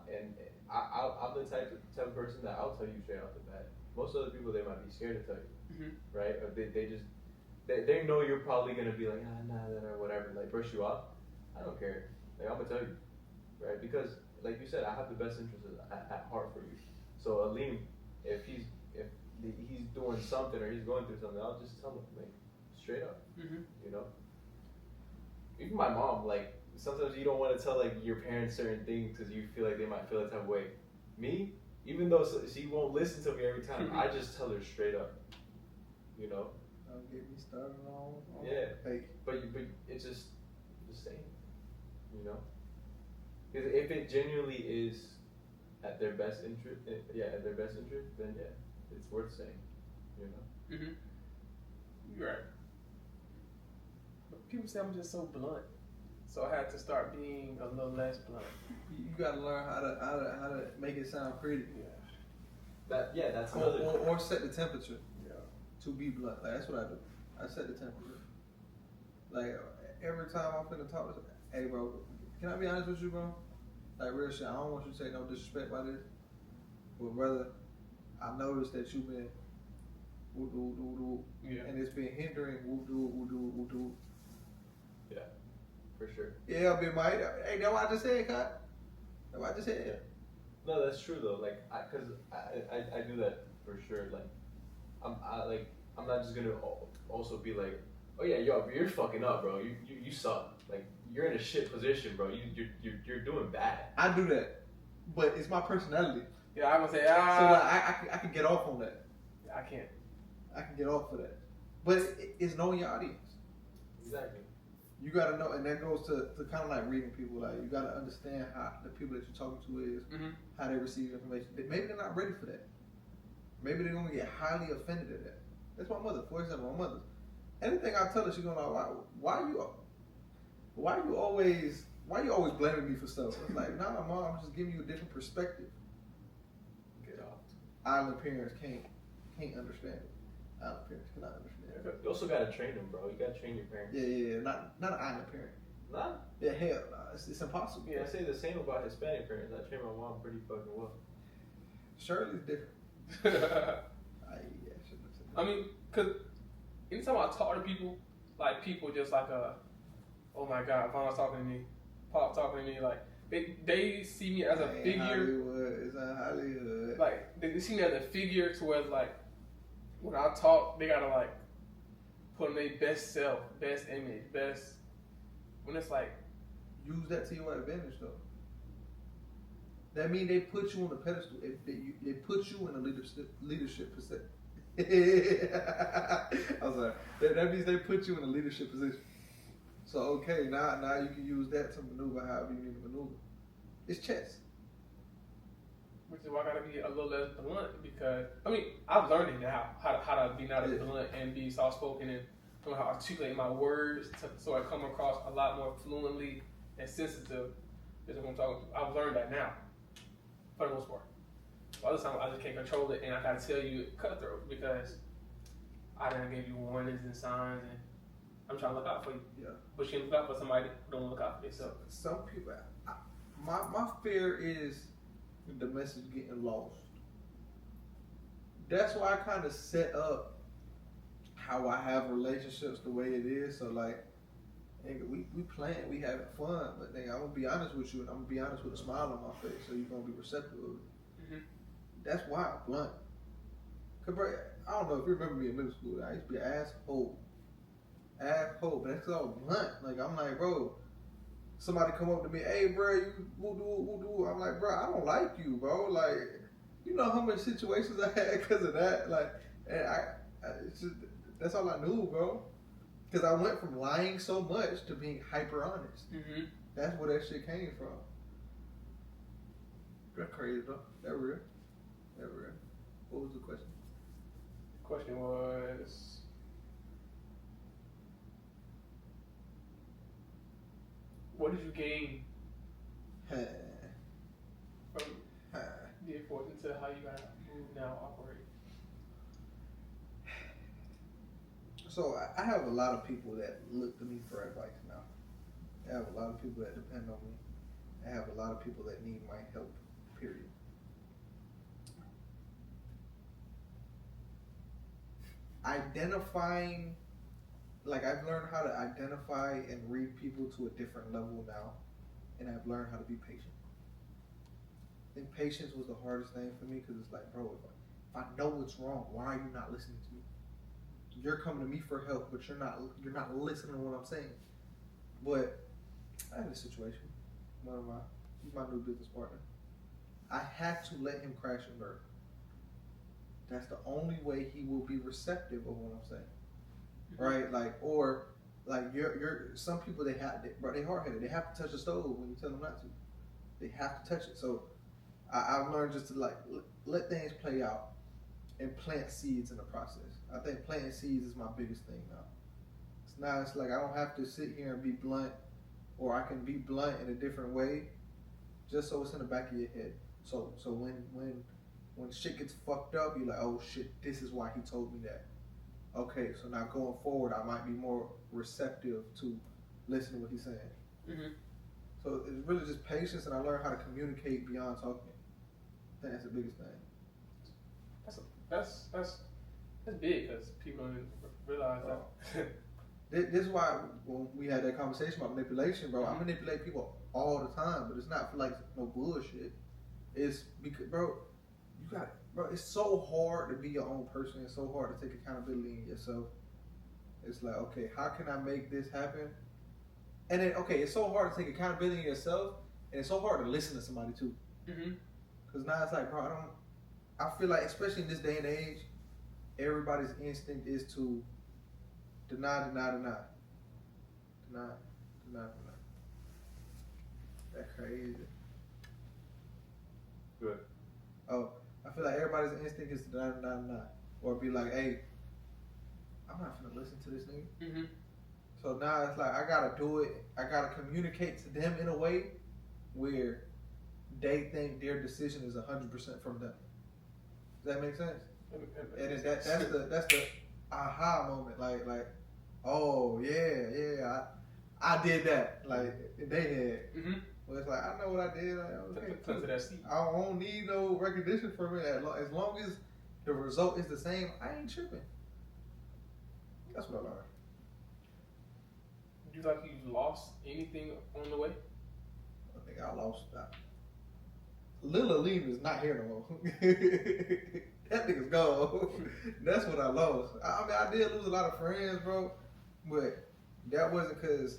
the type of person that I'll tell you straight off the bat. Most other people, they might be scared to tell you, right? Or they know you're probably gonna be like or whatever, like brush you off. I don't care. Like I'm gonna tell you, right? Because like you said, I have the best interests at heart for you. So Aleem, if he's doing something or he's going through something, I'll just tell him, like straight up, you know. Even my mom, like sometimes you don't want to tell like your parents certain things because you feel like they might feel a type of way. Me, even though she won't listen to me every time, I just tell her straight up, you know. Don't get me started on fake. But it's just saying, you know. Because if it genuinely is at their best interest, then yeah, it's worth saying, you know. You're right. But people say I'm just so blunt, so I had to start being a little less blunt. You gotta learn how to make it sound pretty. That's another. Or set the temperature. Yeah. To be blunt, like that's what I do. I set the temperature. Like every time I'm finna talk to, hey bro, can I be honest with you, bro? Like real shit. I don't want you to take no disrespect by this, but brother, I noticed that you've been woo-doo, and it's been hindering woo-doo. Yeah, for sure. Yeah, Big Mike. Hey, that's what I just said, Kat. That's what I just said. Yeah. No, that's true though. Like, cause I do that for sure. Like, I'm not just gonna also be like, oh yeah, you're fucking up, bro. You suck. Like, you're in a shit position, bro. You're doing bad. I do that, but it's my personality. Yeah, I'm gonna say so like, I can get off on that. I can't. I can get off for that, but it's knowing your audience. Exactly. You gotta know, and that goes to kind of like reading people. Like you gotta understand how the people that you're talking to is, how they receive information. Maybe they're not ready for that. Maybe they're gonna get highly offended at that. That's my mother. For example, my mother. Anything I tell her, she's gonna like, why you always blaming me for stuff? It's like, nah, mom, I'm just giving you a different perspective. Get off. Island parents can't understand it. Island parents cannot understand. You also gotta train them, bro. You gotta train your parents. Yeah. Not an island parent. Nah. Yeah, hell, nah. It's impossible. Yeah, I say the same about Hispanic parents. I train my mom pretty fucking well. Shirley's different. I mean, cause anytime I talk to people, like people just like oh my god, Von's talking to me, Pop talking to me, like they see me as a figure. Hollywood. It's a Hollywood. Like they see me as a figure to where like when I talk, they gotta like put on their best self, best image, best. When it's like use that to your advantage though. That means they put you on the pedestal. They put you in a leadership position. I'm sorry. That means they put you in a leadership position. So okay, now you can use that to maneuver however you need to maneuver. It's chess. Which is why I gotta be a little less blunt because I mean I've learned it now how to be not as blunt and be soft spoken and know how to articulate my words so I come across a lot more fluently and sensitive. Is what I'm talking to. I've learned that now, for the most part. Other times I just can't control it and I gotta tell you cutthroat because I done gave you warnings and signs and I'm trying to look out for you. Yeah. But you look out for somebody who don't look out for themselves. Some people, my fear is the message getting lost. That's why I kind of set up how I have relationships the way it is. So like, nigga, we playing, we having fun, but nigga, I'm gonna be honest with you, and I'm gonna be honest with a smile on my face, so you're gonna be receptive of it. Mm-hmm. That's why I'm blunt. Cause bro, I don't know if you remember me in middle school. I used to be an asshole, but that's because I was blunt. Like I'm like, bro, somebody come up to me, hey, bro, you woo-doo. I'm like, bro, I don't like you, bro. Like, you know how many situations I had because of that. Like, and it's just, that's all I knew, bro. Because I went from lying so much to being hyper honest. Mm-hmm. That's where that shit came from. That's crazy, though. That real. What was the question? The question was, what did you gain from the importance of how you gotta move now, operate? So I have a lot of people that look to me for advice now. I have a lot of people that depend on me. I have a lot of people that need my help, period. Identifying, like I've learned how to identify and read people to a different level now, and I've learned how to be patient. I think patience was the hardest thing for me because it's like, bro, if I know what's wrong, why are you not listening to me? You're coming to me for help, but you're not listening to what I'm saying. But I had a situation. He's my new business partner. I had to let him crash and burn. That's the only way he will be receptive of what I'm saying, right? Like, or like you're some people they hard headed. They have to touch the stove when you tell them not to. They have to touch it. So I've learned just to like let things play out and plant seeds in the process. I think planting seeds is my biggest thing now. It's like I don't have to sit here and be blunt, or I can be blunt in a different way, just so it's in the back of your head. So when shit gets fucked up, you're like, oh shit, this is why he told me that. Okay, so now going forward, I might be more receptive to listen to what he's saying. Mm-hmm. So it's really just patience, and I learned how to communicate beyond talking. I think that's the biggest thing. That's big because people don't realize that. This is why when we had that conversation about manipulation, bro, I manipulate people all the time, but it's not for like no bullshit. It's because, bro, you got it. Bro, it's so hard to be your own person. It's so hard to take accountability in yourself. It's like, okay, how can I make this happen? And then, okay, it's so hard to take accountability in yourself, and it's so hard to listen to somebody too. Because now it's like, bro, I feel like, especially in this day and age, everybody's instinct is to deny. That's crazy. Good. Oh, I feel like everybody's instinct is to deny. Or be like, hey, I'm not gonna listen to this nigga. Mm-hmm. So now it's like, I gotta do it. I gotta communicate to them in a way where they think their decision is 100% from them. Does that make sense? And that's aha moment, like, oh yeah, I did that, like they had. Mm-hmm. Well, it's like I know what I did. Like, okay, Come to that seat. I don't need no recognition from it. As long as the result is the same, I ain't tripping. That's what I learned. Do you like you lost anything on the way? I think I lost that. Lil Aleem is not here no more. That nigga's gone. That's what I lost. I mean, I did lose a lot of friends, bro, but that wasn't because.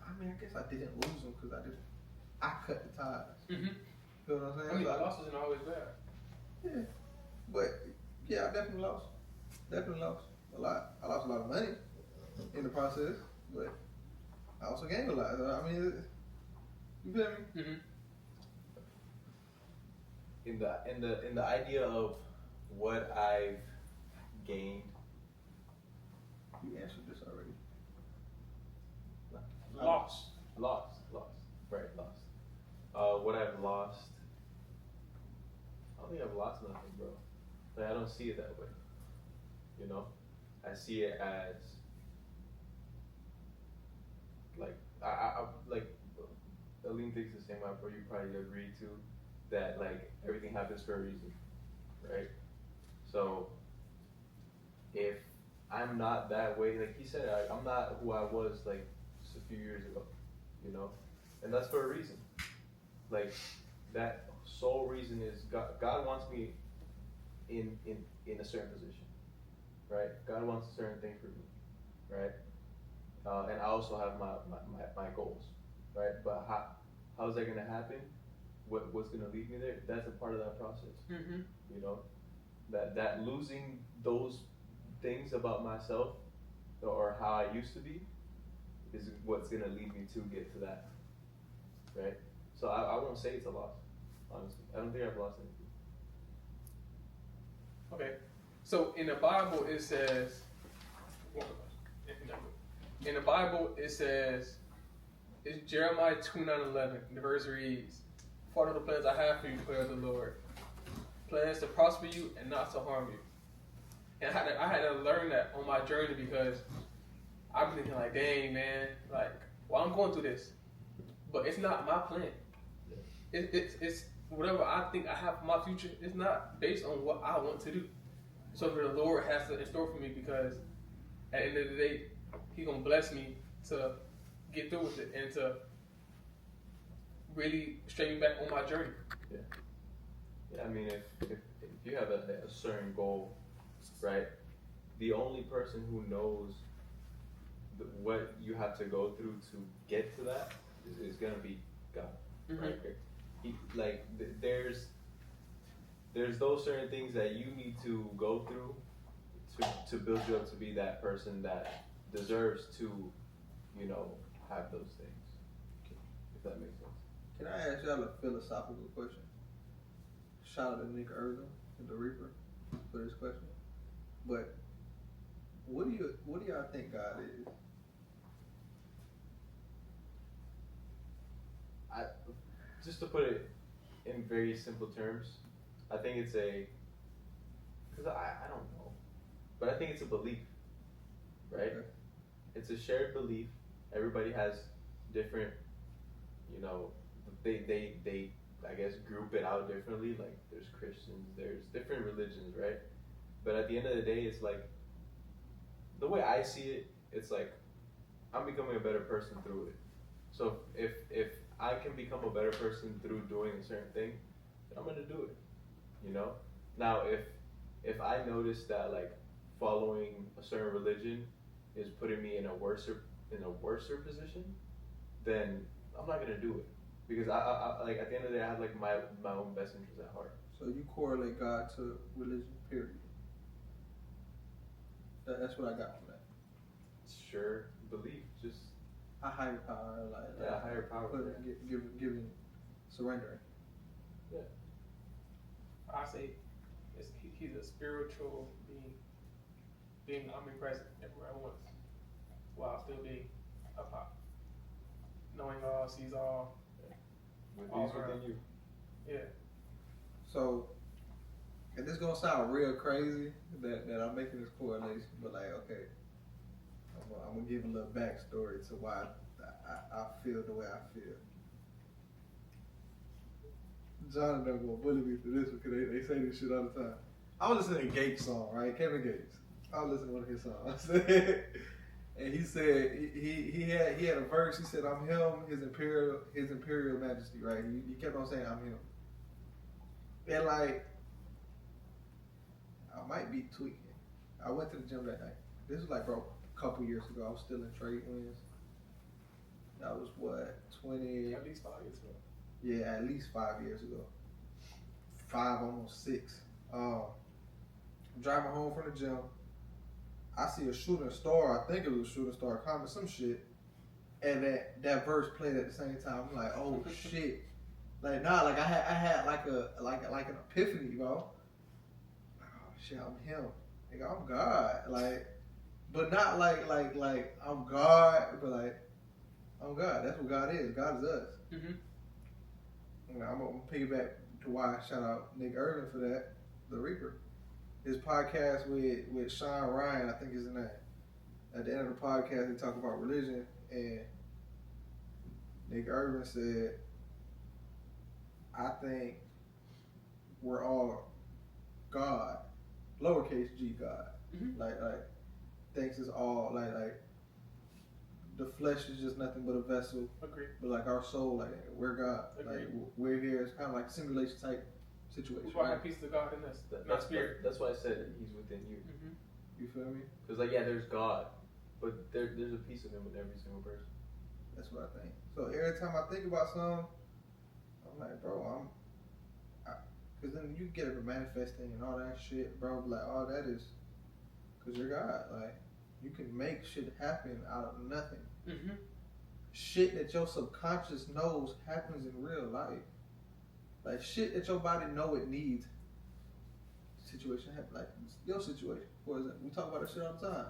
I mean, I guess I didn't lose them because I cut the ties. Mm-hmm. You know what I'm saying? I mean, So loss isn't always bad. yeah, but yeah, I definitely lost. Definitely lost a lot. I lost a lot of money in the process, but I also gained a lot. So, I mean, you feel me? Mm-hmm. In the idea of what I've gained, You answered this already. Lost. right, lost. What I've lost, I don't think I've lost nothing, bro. Like, I don't see it that way. You know, I see it as like I like Aline thinks the same way, bro. You probably agree too that like everything happens for a reason, right? So if I'm not that way, like he said, I'm not who I was like just a few years ago, you know, and that's for a reason. Like that sole reason is God wants me in a certain position, right? God wants a certain thing for me, right? And I also have my goals, right? But how is that gonna happen? What's gonna lead me there? That's a part of that process. Mm-hmm. You know, that losing those things about myself or how I used to be is what's gonna lead me to get to that, right? So I won't say it's a loss, honestly. I don't think I've lost anything. Okay. So in the Bible it says, in the Bible it says, it's Jeremiah 29:11. The verse reads, "For I know the plans I have for you, declares the Lord, plans to prosper you and not to harm you." And I had to learn that on my journey because I'm thinking like, dang man, like, well I'm going through this, but it's not my plan. It's whatever I think I have for my future. It's not based on what I want to do. So the Lord has to in store for me because at the end of the day, He gonna bless me to get through with it and to really straighten me back on my journey. Yeah, I mean, if you have a certain goal, right? The only person who knows what you have to go through to get to that is gonna be God, Mm-hmm. right? There's those certain things that you need to go through to build you up to be that person that deserves to, you know, have those things. If that makes sense. Can I ask y'all a philosophical question? Shout out to Nick Irvin and the Reaper for this question. But what do y'all think God is? Just to put it in very simple terms, I think it's because I don't know, but I think it's a belief, right? Okay. It's a shared belief. Everybody has different, you know, they I guess group it out differently. Like there's Christians, there's different religions, right? But at the end of the day, it's like the way I see it, it's like I'm becoming a better person through it. So if I can become a better person through doing a certain thing, then I'm gonna do it. You know. Now if I notice that like following a certain religion is putting me in a worser position, then I'm not gonna do it because I like at the end of the day I have like my own best interest at heart. So you correlate God to religion, period. That's what I got from that. Sure, belief, just A higher power, like higher power. Giving, surrendering. Yeah. I say he's a spiritual being omnipresent everywhere at once, while still being a pop, knowing all, sees all. With All these around. within you. Yeah. So And this gonna sound real crazy that I'm making this correlation, but like, okay, I'm gonna give a little backstory to why I feel the way I feel. John and them gonna bully me for this because they say this shit all the time. I was listening to Gates' song, right? Kevin Gates. I was listening to one of his songs. And he said he had a verse. He said, "I'm him, his imperial majesty." Right? He kept on saying, "I'm him." And like, I might be tweaking. I went to the gym that night. This was like, bro, a couple years ago. I was still in trade wins. That was what, 20? At least 5 years ago. Yeah, at least 5 years ago. 5, almost 6. I'm driving home from the gym. I see a shooting star. I think it was a shooting star comment, some shit. And that verse played at the same time. I'm like, oh shit. Like like I had like an epiphany, bro. Like, oh shit, I'm him. Nigga, I'm God. Like, but not like I'm God, but like I'm God. That's what God is. God is us. Mm-hmm. I'm gonna piggyback to why I shout out Nick Irvin for that, the Reaper. His podcast with Sean Ryan, I think is his name. At the end of the podcast, they talk about religion, and Nick Irvin said, "I think we're all God, lowercase g God. Mm-hmm. Like thinks it's all like the flesh is just nothing but a vessel. Agree. But like our soul, like we're God. Agreed. Like we're here. It's kind of like simulation type situation. We all have pieces of God in us, not spirit. That's why I said He's within you. Mm-hmm. You feel me? Because like there's God, but there's a piece of Him with every single person. That's what I think. So every time I think about something, I'm like, bro, because then you get it manifesting and all that shit, bro. Like all that is because you're God. Like you can make shit happen out of nothing. Mm-hmm. Shit that your subconscious knows happens in real life. Like shit that your body know it needs. Situation happen, like your situation. For example, we talk about that shit all the time.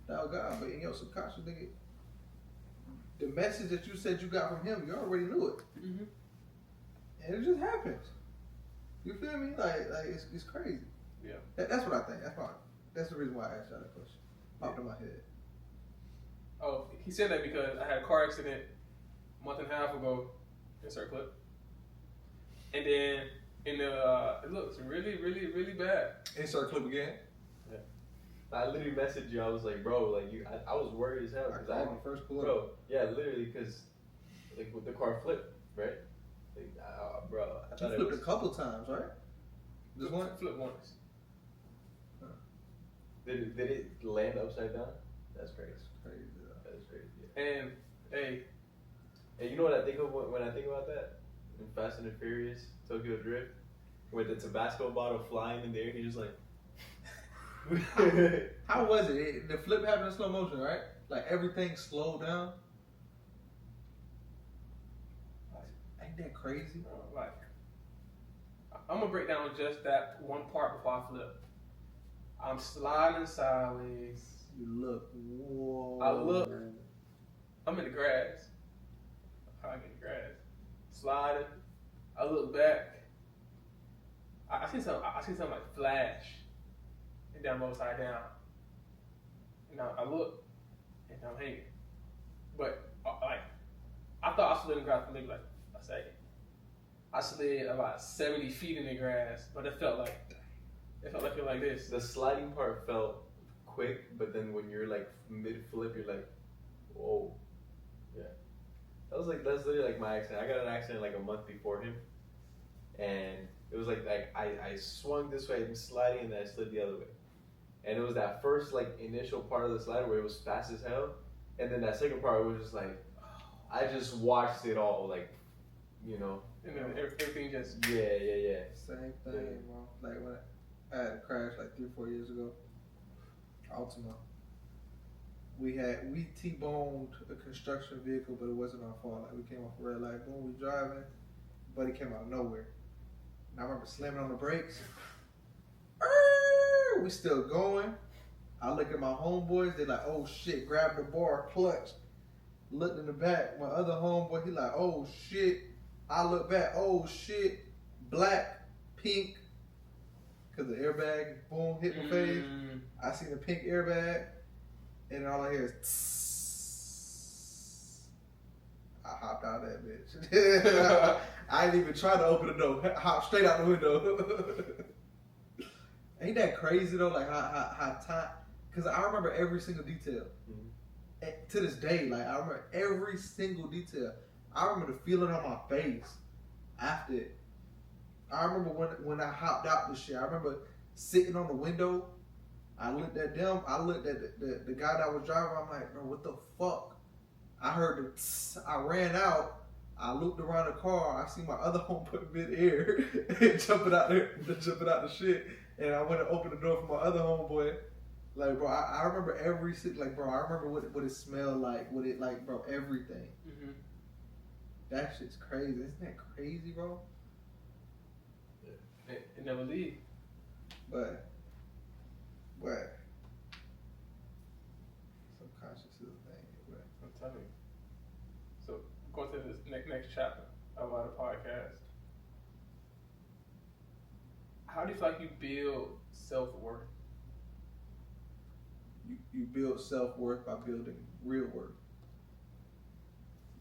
That God, but in your subconscious, nigga, the message that you said you got from Him, you already knew it, mm-hmm. And it just happens. You feel me? Like it's crazy. Yeah. That's what I think. That's the reason why I asked y'all that question. Popped in my head. Oh, he said that because I had a car accident a month and a half ago in Circlip. And then it looks really, really, really bad. Insert clip again. Yeah. I literally messaged you. I was like, bro, like I was worried as hell because I my first pull bro, yeah, literally because like with the car flipped, right? Like, bro, I thought you flipped a couple times, right? Just one. Flip once. Huh. Did it land upside down? That's crazy. Crazy. That's crazy. Yeah. And hey, you know what I think of when I think about that? In Fast and the Furious, Tokyo Drift, with the Tabasco bottle flying in the air, he's just like. How was it? The flip happened in slow motion, right? Like everything slowed down. Ain't that crazy? Like, I'm gonna break down just that one part before I flip. I'm sliding sideways. You look. Whoa. I look. I'm in the grass. I get in the grass. Sliding. I look back. I see something like flash, and then I'm upside down. And I look, and I'm hanging. But like, I thought I slid in the grass for maybe like a second. I slid about 70 feet in the grass, but it felt like you're like this. The sliding part felt quick, but then when you're like mid flip, you're like, whoa, yeah. That's literally like my accident. I got an accident like a month before him, and it was like I swung this way and sliding, and then I slid the other way, and it was that first like initial part of the slide where it was fast as hell, and then that second part was just like, I just watched it all like, you know. And then everything just yeah. Same thing, bro. Like when I had a crash like 3-4 years ago. Altima. We T-boned a construction vehicle, but it wasn't our fault. Like we came off a red light, boom, we driving, but it came out of nowhere. And I remember slamming on the brakes. We still going. I look at my homeboys, they like, oh shit, grab the bar, clutch. Looked in the back. My other homeboy, he like, oh shit. I look back, oh shit, black, pink, because the airbag, boom, hit my face. I seen the pink airbag, and all I hear is tss. I hopped out of that bitch. I didn't even try to open the door. Hop straight out the window. Ain't that crazy though? Like how time? Because I remember every single detail. To this day, like I remember every single detail. I remember the feeling on my face after it. I remember when I hopped out the shit. I remember sitting on the window. I looked at them. I looked at the guy that was driving. I'm like, bro, what the fuck? I heard the tss. I ran out. I looked around the car. I see my other homeboy mid-air jumping out the shit. And I went to open the door for my other homeboy. Like, bro, I remember every shit. Like, bro, I remember what it smelled like. What it like, bro, everything. Mm-hmm. That shit's crazy. Isn't that crazy, bro? It never leave. But subconscious is a thing. But I'm telling you. So going to this next chapter of our podcast. How do you feel like you build self-worth? You build self-worth by building real worth.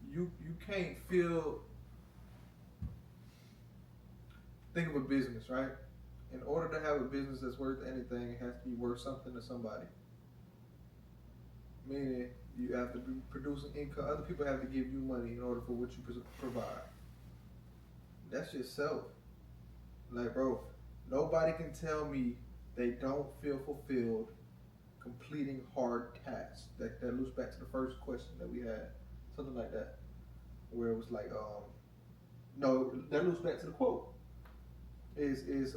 You can't feel. Think of a business, right? In order to have a business that's worth anything, it has to be worth something to somebody. Meaning, you have to be producing income. Other people have to give you money in order for what you provide. That's just self. Like, bro, nobody can tell me they don't feel fulfilled completing hard tasks. That loops back to the first question that we had. Something like that. Where it was like, no, that loops back to the quote. Is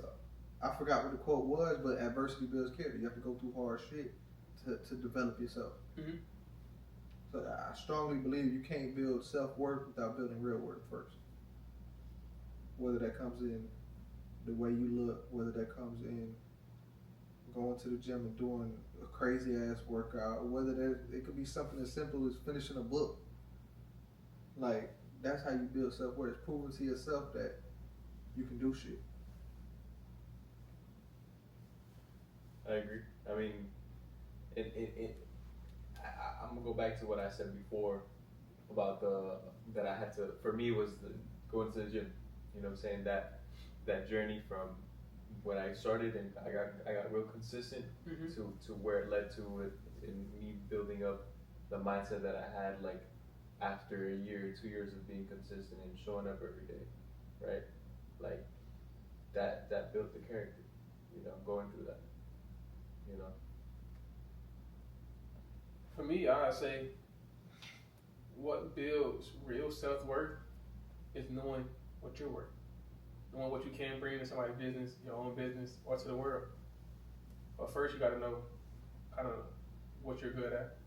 I forgot what the quote was, but adversity builds character. You have to go through hard shit to develop yourself. Mm-hmm. So I strongly believe you can't build self-worth without building real worth first. Whether that comes in the way you look, whether that comes in going to the gym and doing a crazy ass workout, or whether it could be something as simple as finishing a book. Like, that's how you build self-worth. It's proving to yourself that you can do shit. I agree. I mean, I'm gonna go back to what I said before about that I had to. For me, was going to the gym. You know what I'm saying? That journey from when I started and I got real consistent to where it led to it in me building up the mindset that I had like after a year, 2 years of being consistent and showing up every day, right? Like that built the character. You know, going through that. You know. For me, I say what builds real self-worth is knowing what you're worth. Knowing what you can bring to somebody's business, your own business, or to the world. But first you gotta know kind of what you're good at,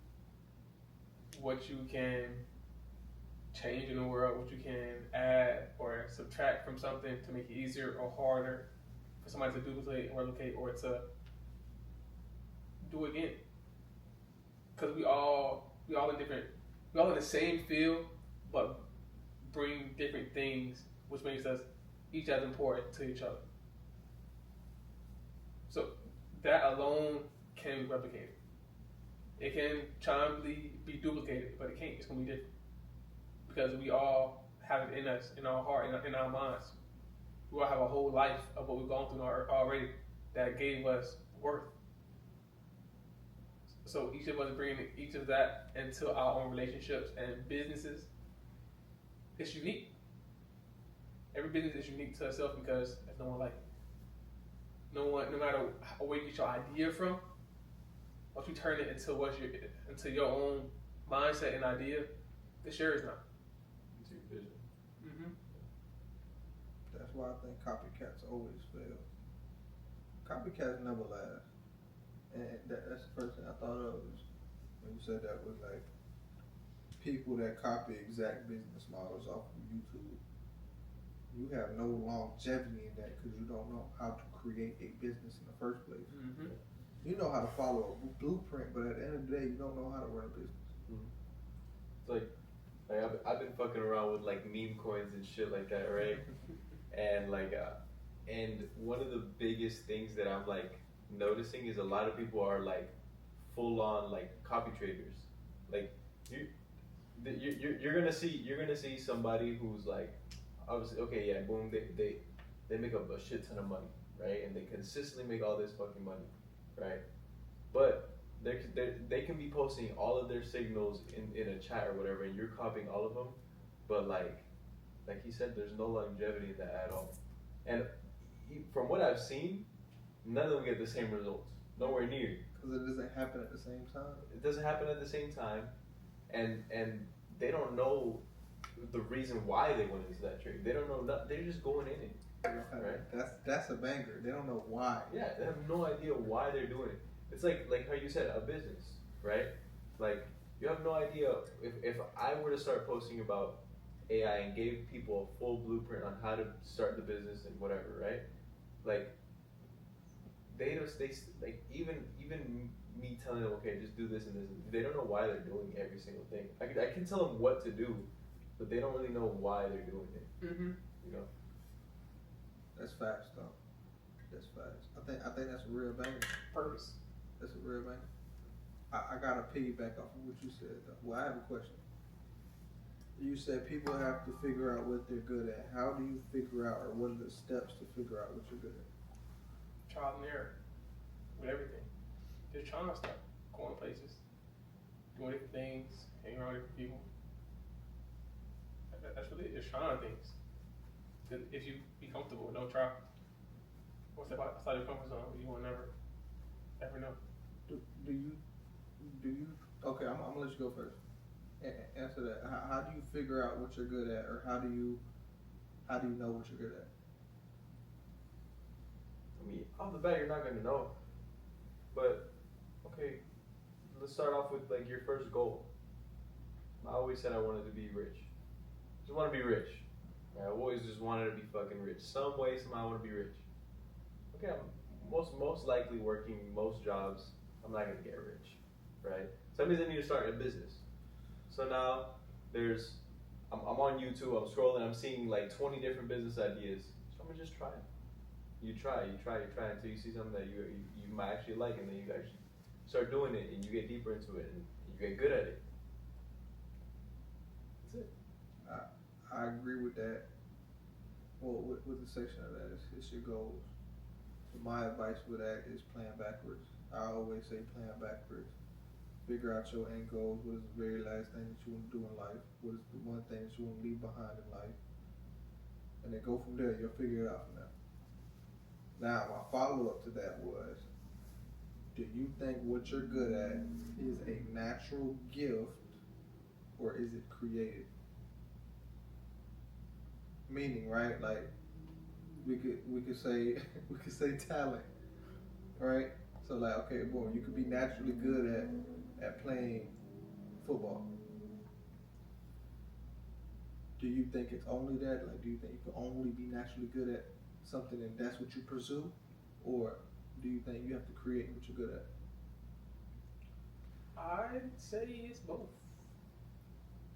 what you can change in the world, what you can add or subtract from something to make it easier or harder for somebody to duplicate or replicate or to do again. Because we all in the same field, but bring different things, which makes us each as important to each other. So that alone can be replicated. It can charmingly be duplicated, but it can't. It's gonna be different because we all have it in us, in our heart, in our minds. We all have a whole life of what we've gone through already that gave us worth. So each of us bringing each of that into our own relationships and businesses. It's unique. Every business is unique to itself because there's no one like it. No matter where you get your idea from, once you turn it into your own mindset and idea, it's yours now. It's your vision. Mm-hmm. That's why I think copycats always fail. Copycats never last. And that's the first thing I thought of is when you said that was like people that copy exact business models off of YouTube. You have no longevity in that because you don't know how to create a business in the first place. Mm-hmm. You know how to follow a blueprint, but at the end of the day, you don't know how to run a business. Mm-hmm. It's like I've been fucking around with like meme coins and shit like that, right? And like And one of the biggest things that I'm like noticing is a lot of people are like full on like copy traders. Like you, you're gonna see somebody who's like, obviously, okay, yeah, boom, they make up a shit ton of money, right? And they consistently make all this fucking money, right? But they can be posting all of their signals in a chat or whatever, and you're copying all of them. But like he said, there's no longevity in that at all. And from what I've seen, none of them get the same results. Nowhere near. Because it doesn't happen at the same time. It doesn't happen at the same time, and they don't know the reason why they went into that trade. They don't know. They're just going in it. Right? That's a banger. They don't know why. Yeah, they have no idea why they're doing it. It's like how you said, a business, right? Like you have no idea if I were to start posting about AI and gave people a full blueprint on how to start the business and whatever, right? Like they like even me telling them, okay, just do this and this, they don't know why they're doing every single thing. I can tell them what to do, but they don't really know why they're doing it. Mm-hmm. You know. That's facts, though. That's facts. I think that's a real banger. Purpose. That's a real banger. I gotta piggyback off of what you said, though. Well, I have a question. You said people have to figure out what they're good at. How do you figure out, or what are the steps to figure out what you're good at? Trial and error with everything. Just trying stuff, going places, doing different things, hanging around different people. That's really it. Just trying things. If you be comfortable, don't try. What's that outside your comfort zone? You will never know. Do you? Okay, I'm gonna let you go first. Answer that. How do you figure out what you're good at, or how do you know what you're good at? I mean, off the bat, you're not gonna know. But okay, let's start off with like your first goal. I always said I wanted to be rich. Just want to be rich. I always just wanted to be fucking rich. Some way, somehow, I want to be rich. Okay, I'm most likely working most jobs. I'm not gonna get rich, right? So that means I need to start a business. So now I'm on YouTube. I'm scrolling. I'm seeing like 20 different business ideas. So I'm gonna just try it. You try until you see something that you might actually like, and then you actually start doing it, and you get deeper into it, and you get good at it. That's it. I agree with that. Well, with the section of that, it's your goals. So my advice with that is plan backwards. I always say plan backwards. Figure out your end goals. What is the very last thing that you want to do in life? What is the one thing that you want to leave behind in life? And then go from there. You'll figure it out from there. Now, my follow-up to that was, do you think what you're good at is a natural gift, or is it created? Meaning, right? Like, we could say talent, right? So like, okay, boom, you could be naturally good at playing football. Do you think it's only that? Like, do you think you can only be naturally good at something and that's what you pursue? Or do you think you have to create what you're good at? I'd say it's both.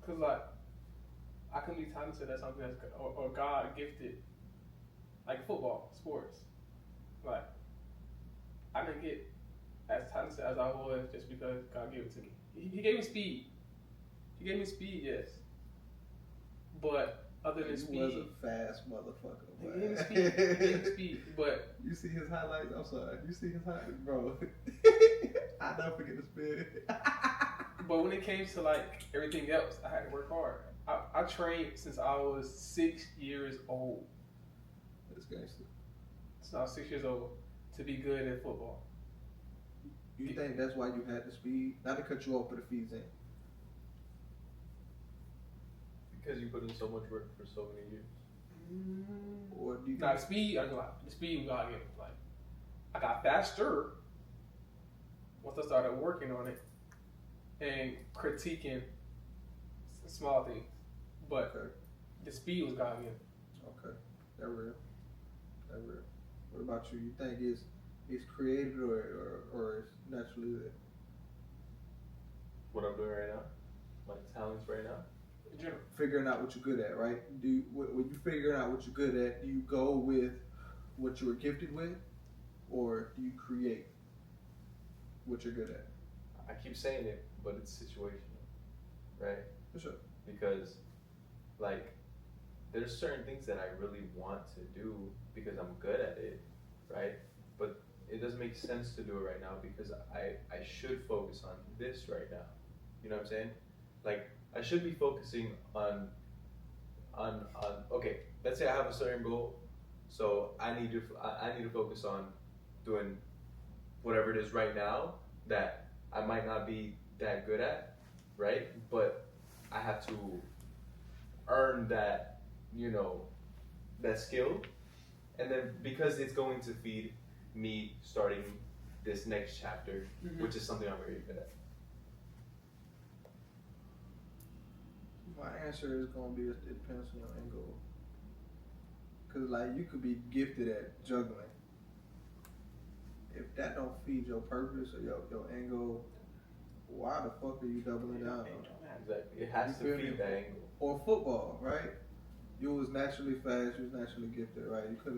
Cause like, I can be talented at something that's or God gifted, like football, sports. Like, I didn't get as talented as I was just because God gave it to me. He gave me speed. He gave me speed, yes. But other than speed, He was a fast motherfucker. He gave me speed. He gave me speed. But you see his highlights? I'm sorry. You see his highlights, bro? I'll never forget the spin. But when it came to like everything else, I had to work hard. I trained since I was 6 years old. That's gangster. Since I was 6 years old to be good at football. You think that's why you had the speed? Not to cut you off, but it feeds in. Because you put in so much work for so many years. Or do you Nah, the speed, I know the speed was God given. Like, I got faster once I started working on it and critiquing small things. But okay. The speed was God given. Okay, that real. That real. What about you? You think it's created or it's naturally there? What I'm doing right now, my talents right now. In general. Figuring out what you're good at, right? When you figuring out what you're good at, do you go with what you were gifted with, or do you create what you're good at? I keep saying it, but it's situational, right? For sure. Because, like, there's certain things that I really want to do because I'm good at it, right? But it doesn't make sense to do it right now because I should focus on this right now. You know what I'm saying? Like, I should be focusing on okay, let's say I have a certain goal, so I need to focus on doing whatever it is right now that I might not be that good at, right? But I have to earn that, you know, that skill, and then because it's going to feed me starting this next chapter, which is something I'm very good at. My answer is gonna be it depends on your end goal. Cause like you could be gifted at juggling. If that don't feed your purpose or your end goal, why the fuck are you doubling down on it? Exactly. It has to feed that angle. Or football, right? You was naturally fast, you was naturally gifted, right? You could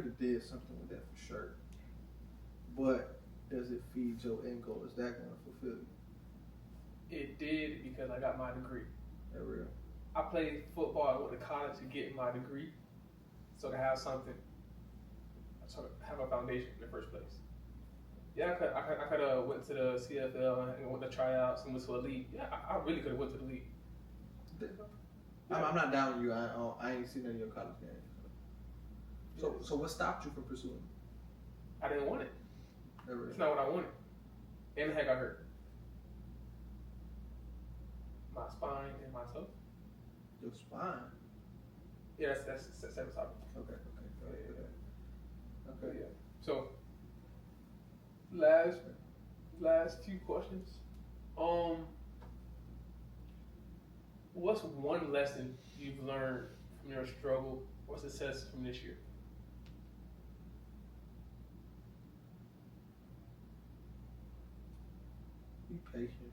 have did something with that for sure. But does it feed your end goal? Is that gonna fulfill you? It did because I got my degree. That real? I played football. I went to college to get my degree, so to have something, so to have a foundation in the first place. Yeah, I could have went to the CFL and went to tryouts and went to a league. Yeah, I really could have went to the league. I'm not down with you. I ain't seen any of your college games. So what stopped you from pursuing? I didn't want it. That real? It's not what I wanted. And the heck I hurt. My spine and my toe. Your spine. Yeah, that's separate topic. Okay. Okay, yeah. So, last few questions. What's one lesson you've learned from your struggle or success from this year? Be patient.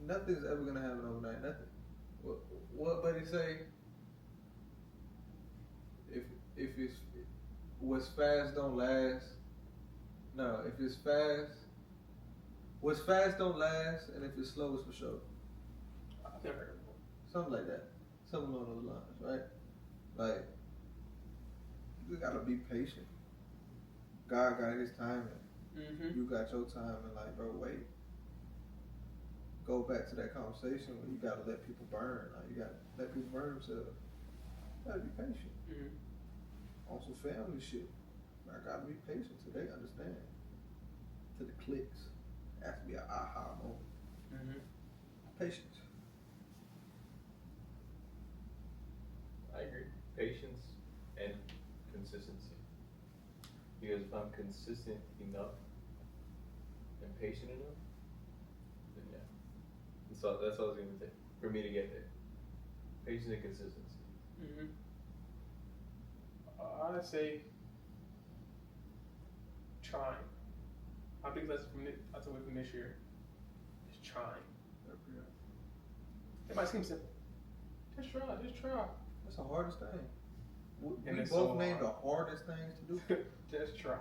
Nothing's ever gonna happen overnight. Nothing. What buddy say? If it's what's fast don't last. No, if it's fast, what's fast don't last, and if it's slow, it's for sure. I've never heard it before. Something like that. Something along those lines, right? Like you gotta be patient. God got His timing. Mm-hmm. You got your time, and like, bro, wait. Go back to that conversation where you gotta let people burn. Like you gotta let people burn themselves. You gotta be patient. Mm-hmm. On some family shit. I gotta be patient till they understand. Till the clicks. It has to be an aha moment. Mm-hmm. Patience. I agree. Patience and consistency. Because if I'm consistent enough and patient enough, then yeah. So that's all it's gonna take for me to get there. Patience and consistency. Mm-hmm. I'd say trying. My biggest lesson I took away from this year is trying. It might seem simple. Just try. That's the hardest thing. And We it's both so named hard. the hardest things to do. Just try.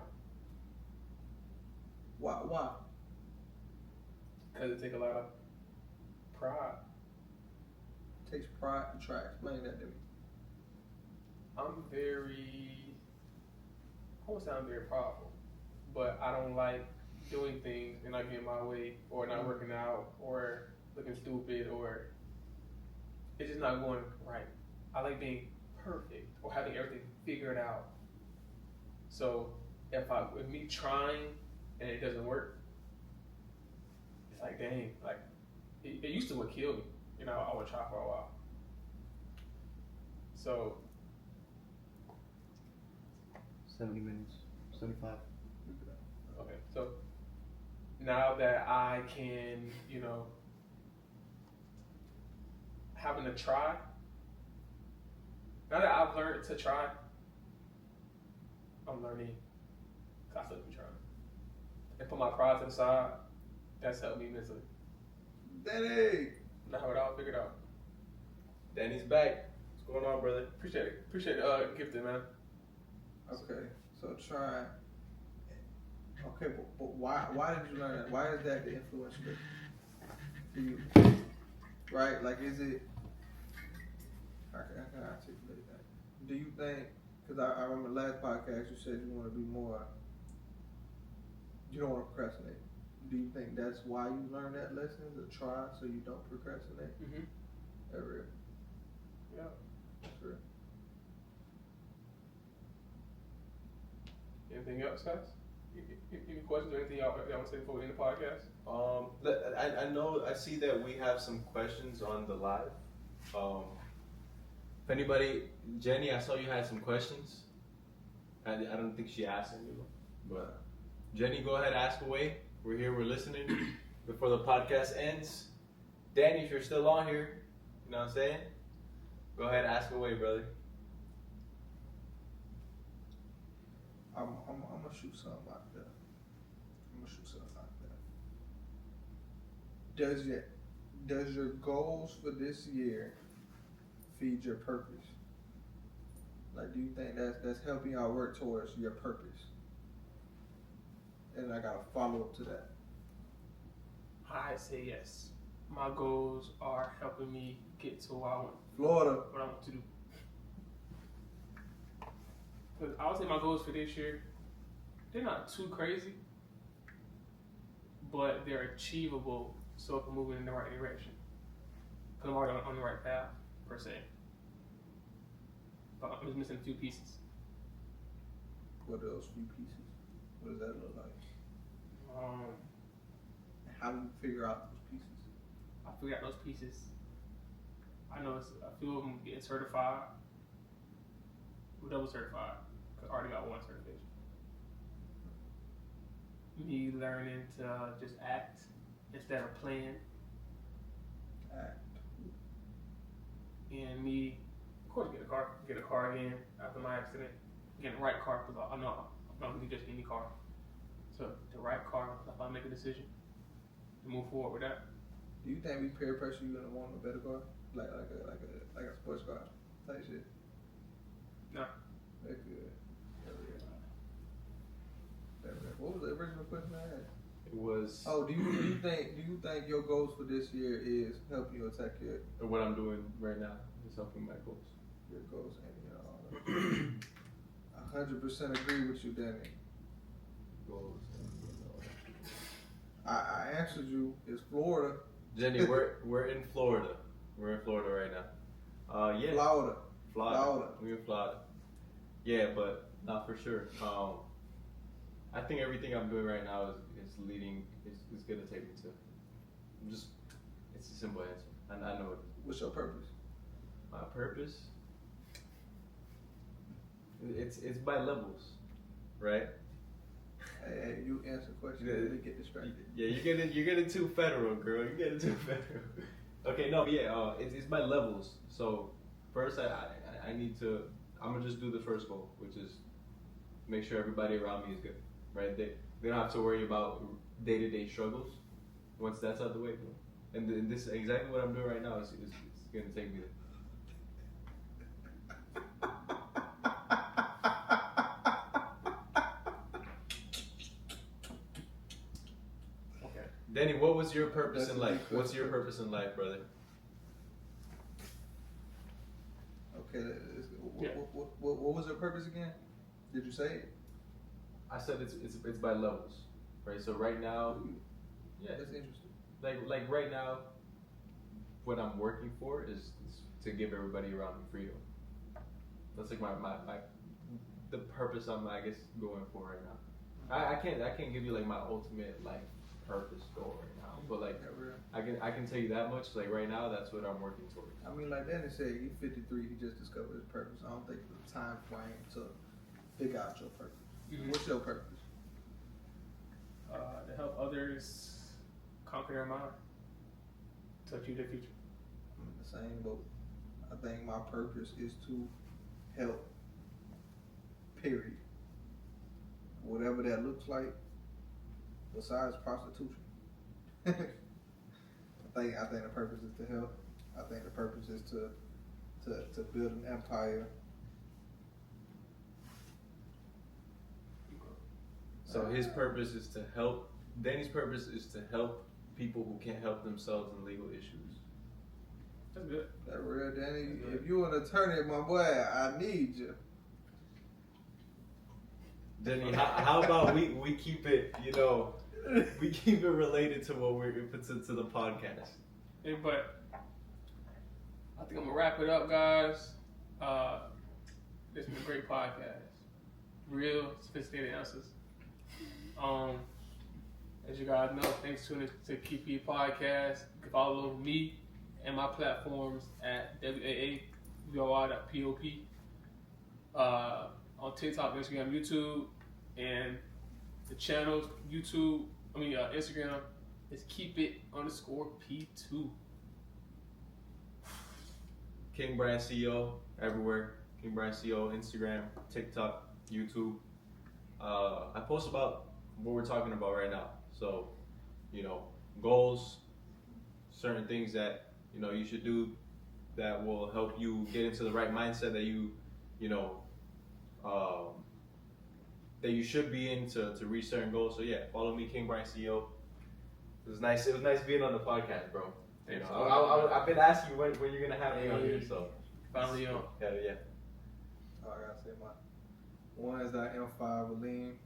Why? Because it takes a lot of pride. It takes pride to try. Explain that to me. I won't say I'm very powerful, but I don't like doing things and not getting my way, or not working out, or looking stupid, or it's just not going right. I like being perfect or having everything figured out. So if me trying and it doesn't work, it's like, dang, like it used to would kill me. You know, I would try for a while. So 70 minutes, 75. okay, so now that I can, having to try. Now that I've learned to try, I'm learning. I still be trying. And put my pride to the side. That's helped me mentally. Daddy! I have it all figured out. Danny's back. What's going on, brother? Appreciate it. Appreciate gifted, man. Okay, so try. Okay, but why did you learn that? Why is that the influence for you? Right? Like, is it? How can I articulate that? Do you think? Because I remember last podcast you said you want to be more. You don't want to procrastinate. Do you think that's why you learn that lesson to try so you don't procrastinate? Mm-hmm. That real? Yeah. That's real. Anything else, guys? Any questions or anything y'all want to say before we end the podcast? I know I see that we have some questions on the live. If anybody, Jenny, I saw you had some questions. I don't think she asked any of them, but Jenny, go ahead, ask away. We're here, we're listening before the podcast ends. Danny, if you're still on here, you know what I'm saying? Go ahead, ask away, brother. I'm gonna shoot something out there. Does your goals for this year feed your purpose? Like, do you think that's helping y'all work towards your purpose? And I got a follow up to that. I say yes. My goals are helping me get to what I want to do. Because I would say my goals for this year, they're not too crazy, but they're achievable so I can move in the right direction. Because I'm already on the right path, per se. But I'm just missing a few pieces. What are those few pieces? What does that look like? How do you figure out those pieces? I figured out those pieces. I know a few of them getting certified. We're double certified. Because I already got one certification. Me learning to just act instead of plan. Act. And me, of course, get a car again after my accident. Getting the right car, because I'm not going to do just any car. So the right car, if I make a decision to move forward with that. Do you think we peer pressure you into wanting a better car, like a sports car type shit? No. That's good. What was the original question I had? It was. Oh, do you think your goals for this year is helping you attack What I'm doing right now is helping my goals. your goals? And 100% agree with you, Danny. Goals. I answered you. It's Florida. Jenny, we're in Florida. We're in Florida right now. Yeah. Florida. We're in Florida. Yeah, but not for sure. I think everything I'm doing right now is gonna take me to. It's a simple answer. I know it. What's your purpose? My purpose. It's by levels, right? Hey, you answer questions. Yeah. They get distracted. Yeah, you're getting too federal, girl. You're getting too federal. Okay, no, yeah, it's by levels. So first, I need to. I'm gonna just do the first goal, which is make sure everybody around me is good, right? They don't have to worry about day-to-day struggles. Once that's out the way, and this is exactly what I'm doing right now. It's gonna take me there. Danny, what was your purpose in life? What's your purpose in life, brother? Okay, what was your purpose again? Did you say it? I said it's by levels, right? So right now, yeah, That's interesting. Like right now, what I'm working for is to give everybody around me freedom. That's like my the purpose I'm going for right now. I can't give you like my ultimate life purpose goal right now, but like I can tell you that much. Like right now, that's what I'm working towards. I mean, like Danny said, he's 53. He just discovered his purpose. I don't think it's the time frame to figure out your purpose. Mm-hmm. What's your purpose? To help others conquer their mind, to achieve their future. I'm in the same boat. I think my purpose is to help. Period. Whatever that looks like. Besides prostitution. I think the purpose is to help. I think the purpose is to build an empire. So his purpose is to help. Danny's purpose is to help people who can't help themselves in legal issues. That's good. That real, Danny. If you an attorney, my boy, I need you. Danny, how about we keep it, we keep it related to what we're to the podcast. Hey, but I think I'm gonna wrap it up, guys. This has been a great podcast. Real sophisticated answers. As you guys know, thanks for tuning to Keepit.P podcast. You can follow me and my platforms at WAAVOI.POP. On TikTok, Instagram, YouTube, and the channels, Instagram is Keepit_P2. King Brand CEO everywhere. King Brand CEO, Instagram, TikTok, YouTube. I post about what we're talking about right now. So, goals, certain things that you should do that will help you get into the right mindset that that you should be in to reach certain goals. So yeah, follow me, King Bryan CEO. It was nice being on the podcast, bro. I've been asking you when you're gonna have me on here, so finally on. Yeah. Oh, I gotta say my one is that M5 Aline.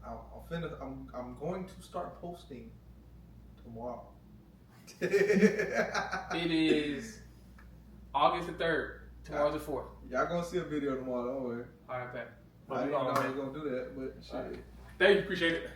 I'm going to start posting tomorrow. It is August the 3rd. Tomorrow's the 4th. Y'all gonna see a video tomorrow, don't worry. Alright, bet. I didn't know I was gonna do that, but shit. Thank you, appreciate it.